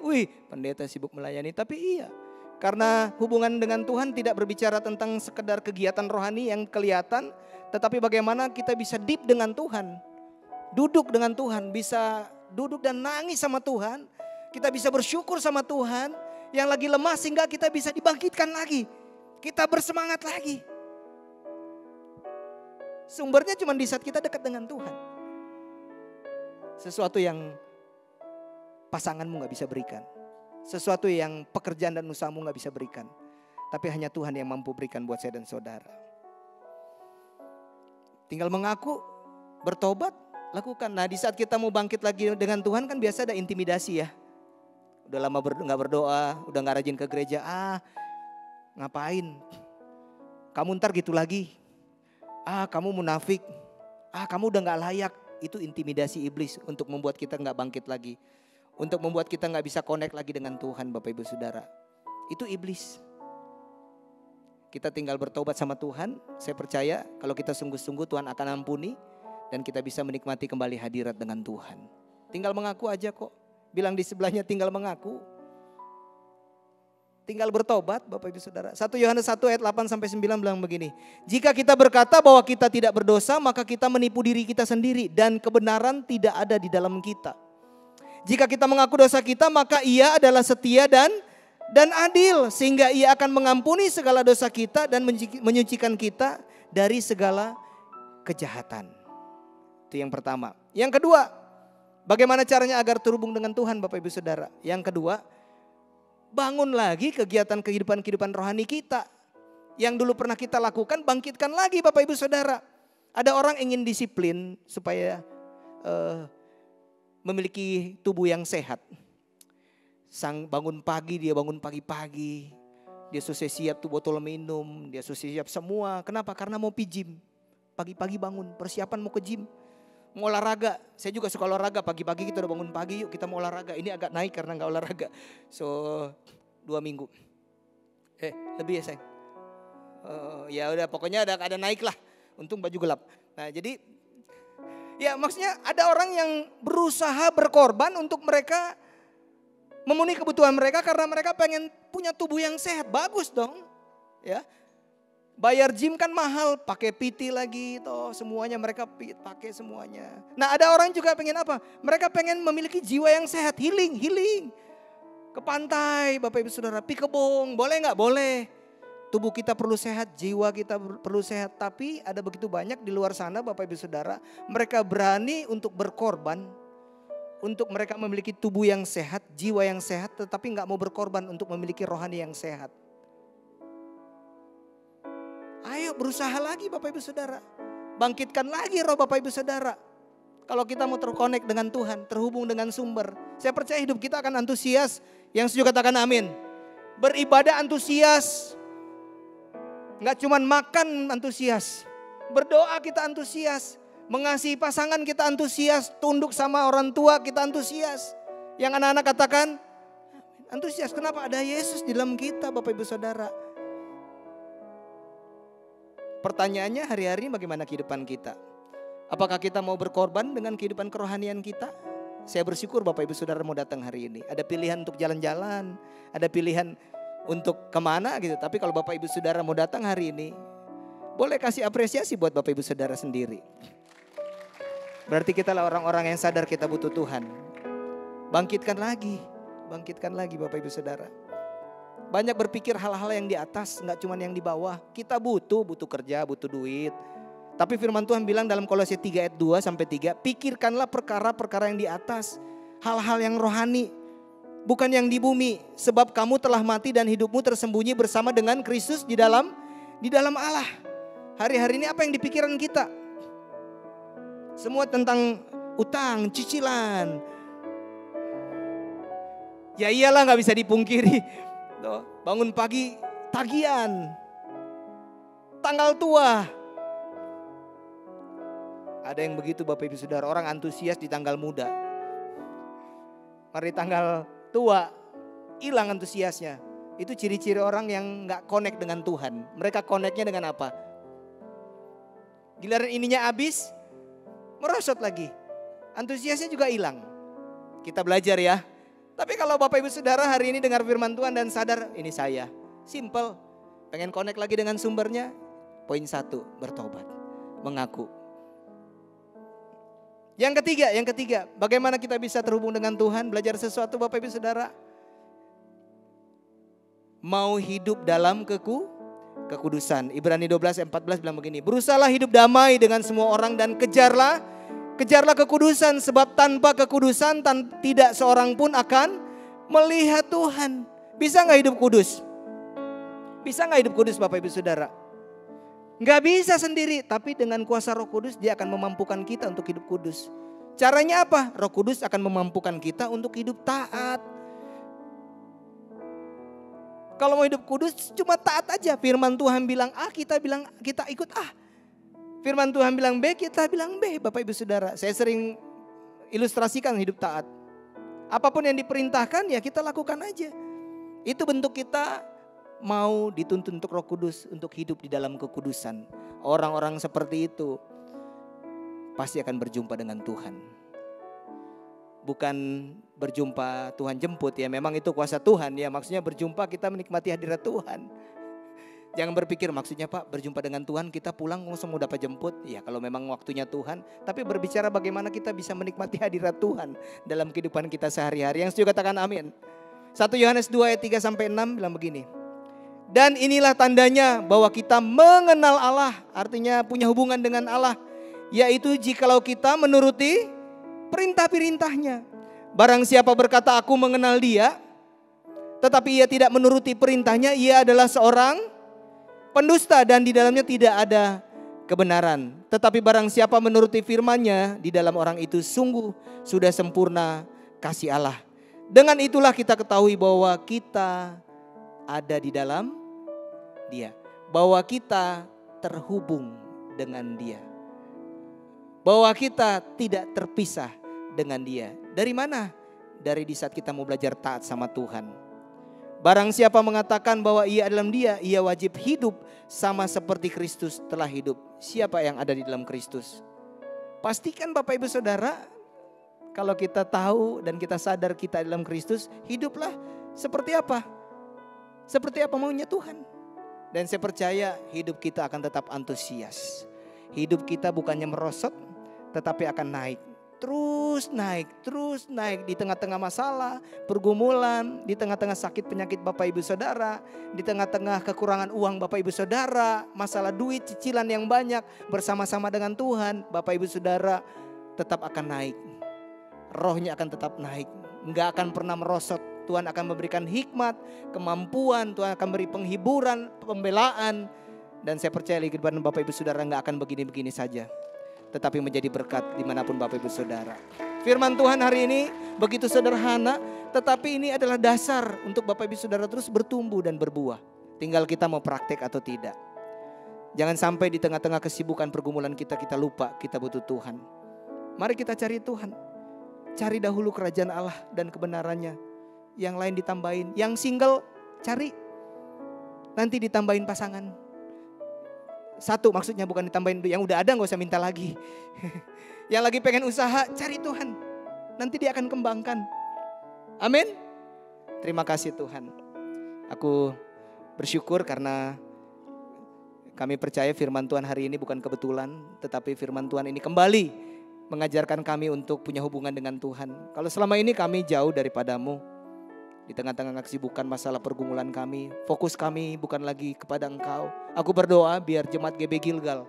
pendeta sibuk melayani. Tapi iya, karena hubungan dengan Tuhan tidak berbicara tentang sekedar kegiatan rohani yang kelihatan. Tetapi bagaimana kita bisa deep dengan Tuhan. Duduk dengan Tuhan, bisa duduk dan nangis sama Tuhan. Kita bisa bersyukur sama Tuhan. Yang lagi lemah sehingga kita bisa dibangkitkan lagi. Kita bersemangat lagi. Sumbernya cuma di saat kita dekat dengan Tuhan. Sesuatu yang pasanganmu gak bisa berikan. Sesuatu yang pekerjaan dan usahamu gak bisa berikan. Tapi hanya Tuhan yang mampu berikan buat saya dan saudara. Tinggal mengaku, bertobat, lakukan. Nah di saat kita mau bangkit lagi dengan Tuhan kan biasa ada intimidasi ya. Udah lama gak berdoa, udah gak rajin ke gereja. Ngapain? Kamu ntar gitu lagi. Kamu munafik. Kamu udah gak layak. Itu intimidasi iblis untuk membuat kita gak bangkit lagi. Untuk membuat kita gak bisa connect lagi dengan Tuhan Bapak Ibu Saudara. Itu iblis. Kita tinggal bertobat sama Tuhan. Saya percaya kalau kita sungguh-sungguh Tuhan akan ampuni. Dan kita bisa menikmati kembali hadirat dengan Tuhan. Tinggal mengaku aja kok. Bilang di sebelahnya tinggal mengaku. Tinggal bertobat Bapak Ibu Saudara. 1 Yohanes 1 ayat 8-9 bilang begini. Jika kita berkata bahwa kita tidak berdosa, maka kita menipu diri kita sendiri. Dan kebenaran tidak ada di dalam kita. Jika kita mengaku dosa kita, maka Ia adalah setia dan adil. Sehingga Ia akan mengampuni segala dosa kita dan menyucikan kita dari segala kejahatan. Itu yang pertama. Yang kedua, bagaimana caranya agar terhubung dengan Tuhan Bapak Ibu Saudara? Yang kedua, bangun lagi kegiatan kehidupan rohani kita. Yang dulu pernah kita lakukan, bangkitkan lagi Bapak Ibu Saudara. Ada orang ingin disiplin supaya memiliki tubuh yang sehat. Bangun pagi, dia bangun pagi-pagi. Dia selesai siap tuh botol minum, dia selesai siap semua. Kenapa? Karena mau gym. Pagi-pagi bangun, persiapan mau ke gym. Mau olahraga, saya juga suka olahraga. Pagi-pagi kita udah bangun pagi, yuk kita mau olahraga. Ini agak naik karena gak olahraga. 2 minggu. Lebih ya sayang. Ya udah pokoknya ada naik lah. Untung baju gelap. Nah jadi ya maksudnya ada orang yang berusaha berkorban untuk mereka memenuhi kebutuhan mereka karena mereka pengen punya tubuh yang sehat. Bagus dong. Ya. Bayar gym kan mahal, pakai PT lagi toh semuanya mereka pakai semuanya. Nah, ada orang juga pengen apa? Mereka pengen memiliki jiwa yang sehat, healing. Ke pantai, Bapak Ibu Saudara, pi kebong, boleh nggak? Boleh. Tubuh kita perlu sehat, jiwa kita perlu sehat. Tapi ada begitu banyak di luar sana Bapak Ibu Saudara, mereka berani untuk berkorban. Untuk mereka memiliki tubuh yang sehat, jiwa yang sehat, tetapi nggak mau berkorban untuk memiliki rohani yang sehat. Ayo berusaha lagi Bapak Ibu Saudara. Bangkitkan lagi roh Bapak Ibu Saudara. Kalau kita mau terkonek dengan Tuhan, terhubung dengan sumber. Saya percaya hidup kita akan antusias. Yang setuju katakan amin. Beribadah antusias. Enggak cuman makan antusias. Berdoa kita antusias. Mengasihi pasangan kita antusias. Tunduk sama orang tua kita antusias. Yang anak-anak katakan antusias. Kenapa? Ada Yesus di dalam kita, Bapak Ibu Saudara. Pertanyaannya hari-hari bagaimana kehidupan kita? Apakah kita mau berkorban dengan kehidupan kerohanian kita? Saya bersyukur Bapak Ibu Saudara mau datang hari ini. Ada pilihan untuk jalan-jalan, ada pilihan untuk kemana gitu. Tapi kalau Bapak Ibu Saudara mau datang hari ini, boleh kasih apresiasi buat Bapak Ibu Saudara sendiri. Berarti kita lah orang-orang yang sadar kita butuh Tuhan. Bangkitkan lagi Bapak Ibu Saudara. Banyak berpikir hal-hal yang di atas, enggak cuma yang di bawah. Kita butuh kerja, butuh duit. Tapi firman Tuhan bilang dalam Kolose 3 ayat 2-3, pikirkanlah perkara-perkara yang di atas. Hal-hal yang rohani, bukan yang di bumi. Sebab kamu telah mati dan hidupmu tersembunyi bersama dengan Kristus di dalam Allah. Hari-hari ini apa yang di pikiran kita? Semua tentang utang, cicilan. Ya iyalah gak bisa dipungkiri. Bangun pagi tagihan, tanggal tua. Ada yang begitu Bapak Ibu Saudara, orang antusias di tanggal muda. Mari tanggal tua, hilang antusiasnya. Itu ciri-ciri orang yang gak connect dengan Tuhan. Mereka connectnya dengan apa? Giliran ininya habis, merosot lagi. Antusiasnya juga hilang. Kita belajar ya. Tapi kalau Bapak Ibu Saudara hari ini dengar firman Tuhan dan sadar ini saya. Simple. Pengen connect lagi dengan sumbernya. Poin 1, bertobat. Mengaku. Yang ketiga. Bagaimana kita bisa terhubung dengan Tuhan. Belajar sesuatu Bapak Ibu Saudara. Mau hidup dalam kekudusan. Ibrani 12 ayat 14 bilang begini. Berusahalah hidup damai dengan semua orang dan kejarlah kekudusan, sebab tanpa kekudusan tidak seorang pun akan melihat Tuhan. Bisa gak hidup kudus? Bisa gak hidup kudus Bapak Ibu Saudara? Gak bisa sendiri, tapi dengan kuasa Roh Kudus dia akan memampukan kita untuk hidup kudus. Caranya apa? Roh Kudus akan memampukan kita untuk hidup taat. Kalau mau hidup kudus cuma taat aja. Firman Tuhan bilang A, kita ikut A. Firman Tuhan bilang B, kita bilang B, Bapak Ibu Saudara. Saya sering ilustrasikan hidup taat. Apapun yang diperintahkan ya kita lakukan aja. Itu bentuk kita mau dituntun untuk Roh Kudus untuk hidup di dalam kekudusan. Orang-orang seperti itu pasti akan berjumpa dengan Tuhan. Bukan berjumpa Tuhan jemput ya, memang itu kuasa Tuhan ya. Maksudnya berjumpa kita menikmati hadirat Tuhan. Jangan berpikir maksudnya Pak berjumpa dengan Tuhan kita pulang langsung udah dapat jemput. Ya kalau memang waktunya Tuhan. Tapi berbicara bagaimana kita bisa menikmati hadirat Tuhan dalam kehidupan kita sehari-hari. Yang setuju katakan amin. 1 Yohanes 2 ayat 3-6 bilang begini. Dan inilah tandanya bahwa kita mengenal Allah. Artinya punya hubungan dengan Allah. Yaitu jikalau kita menuruti perintah-perintahnya. Barang siapa berkata aku mengenal dia. Tetapi ia tidak menuruti perintahnya. Ia adalah seorang pendusta dan di dalamnya tidak ada kebenaran. Tetapi barang siapa menuruti firman-Nya, di dalam orang itu sungguh sudah sempurna kasih Allah. Dengan itulah kita ketahui bahwa kita ada di dalam Dia. Bahwa kita terhubung dengan Dia. Bahwa kita tidak terpisah dengan Dia. Dari mana? Dari di saat kita mau belajar taat sama Tuhan. Barang siapa mengatakan bahwa ia dalam Dia, ia wajib hidup sama seperti Kristus telah hidup. Siapa yang ada di dalam Kristus? Pastikan Bapak Ibu Saudara, kalau kita tahu dan kita sadar kita dalam Kristus, hiduplah seperti apa? Seperti apa maunya Tuhan. Dan saya percaya hidup kita akan tetap antusias. Hidup kita bukannya merosot, tetapi akan naik. Terus naik di tengah-tengah masalah, pergumulan, di tengah-tengah sakit penyakit Bapak Ibu Saudara, di tengah-tengah kekurangan uang Bapak Ibu Saudara, masalah duit, cicilan yang banyak, bersama-sama dengan Tuhan, Bapak Ibu Saudara tetap akan naik. Rohnya akan tetap naik, enggak akan pernah merosot. Tuhan akan memberikan hikmat, kemampuan, Tuhan akan beri penghiburan, pembelaan. Dan saya percaya kehidupan Bapak Ibu Saudara enggak akan begini-begini saja. tetapi menjadi berkat dimanapun Bapak Ibu Saudara. Firman Tuhan hari ini begitu sederhana, tetapi ini adalah dasar untuk Bapak Ibu Saudara terus bertumbuh dan berbuah. Tinggal kita mau praktek atau tidak. Jangan sampai di tengah-tengah kesibukan pergumulan kita lupa kita butuh Tuhan. Mari kita cari Tuhan. Cari dahulu kerajaan Allah dan kebenarannya. Yang lain ditambahin. Yang single cari. Nanti ditambahin pasangan. Satu maksudnya, bukan ditambahin. Yang udah ada gak usah minta lagi. Yang lagi pengen usaha, cari Tuhan. Nanti dia akan kembangkan. Amin. Terima kasih Tuhan. Aku bersyukur karena kami percaya firman Tuhan hari ini bukan kebetulan. Tetapi firman Tuhan ini kembali mengajarkan kami untuk punya hubungan dengan Tuhan. Kalau selama ini kami jauh daripadamu, di tengah-tengah kesibukan masalah pergumulan kami, fokus kami bukan lagi kepada Engkau. Aku berdoa biar jemaat GB Gilgal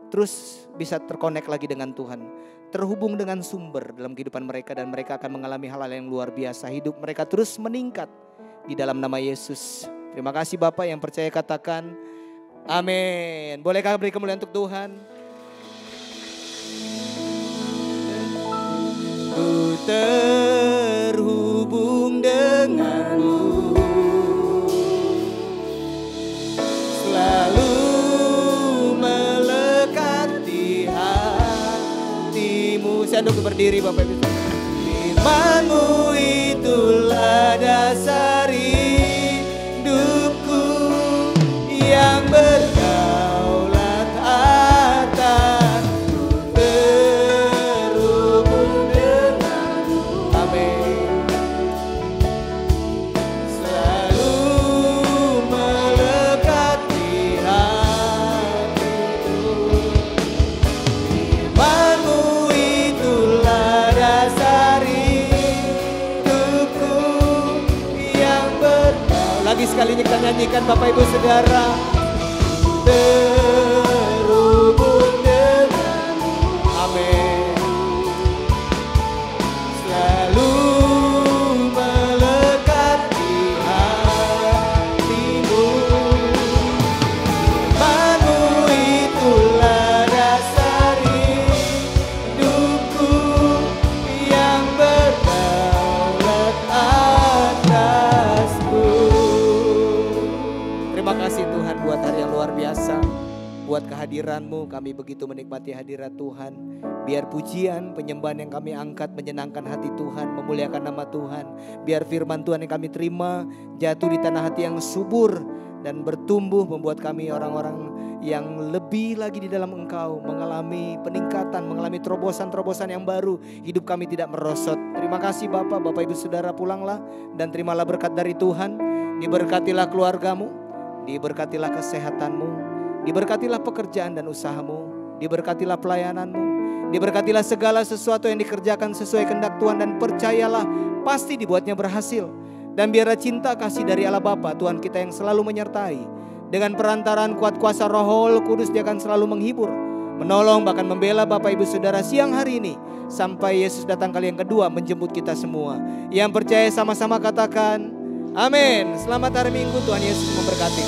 terus bisa terkonek lagi dengan Tuhan. Terhubung dengan sumber dalam kehidupan mereka, dan mereka akan mengalami hal-hal yang luar biasa. Hidup mereka terus meningkat di dalam nama Yesus. Terima kasih Bapak, yang percaya katakan amin. Bolehkah beri kemuliaan untuk Tuhan? Ku terhubung denganmu, selalu melekat di hatimu. Saya duduk berdiri Bapak Ibu. Firman-Mu itulah dasar hidupku yang berdaulat atas. Terhubung denganmu, amin. Selalu melekat di hatiku. Firman-Mu itulah dasar hidupku yang berdaulat. Lagi sekali kita nyanyikan Bapak Ibu Saudara. Terhubung denganmu, amin. Selalu melekat di hatimu. Firman-Mu itulah dasar hidupku yang berdaulat atasku. Terima kasih Tuhan buat hari yang luar biasa. Buat kehadiran-Mu, kami begitu menikmati hadirat Tuhan. Biar pujian, penyembahan yang kami angkat menyenangkan hati Tuhan, memuliakan nama Tuhan. Biar firman Tuhan yang kami terima jatuh di tanah hati yang subur dan bertumbuh, membuat kami orang-orang yang lebih lagi di dalam Engkau, mengalami peningkatan, mengalami terobosan-terobosan yang baru. Hidup kami tidak merosot. Terima kasih Bapak, Bapak Ibu Saudara pulanglah dan terimalah berkat dari Tuhan. Diberkatilah keluargamu, diberkatilah kesehatanmu, diberkatilah pekerjaan dan usahamu, diberkatilah pelayananmu, diberkatilah segala sesuatu yang dikerjakan sesuai kehendak Tuhan, dan percayalah pasti dibuatnya berhasil. Dan biarlah cinta kasih dari Allah Bapa Tuhan kita yang selalu menyertai. Dengan perantaraan kuat kuasa Roh Kudus, Dia akan selalu menghibur, menolong, bahkan membela Bapak Ibu Saudara siang hari ini, sampai Yesus datang kali yang kedua menjemput kita semua. Yang percaya sama-sama katakan amin. Selamat hari Minggu, Tuhan Yesus memberkati.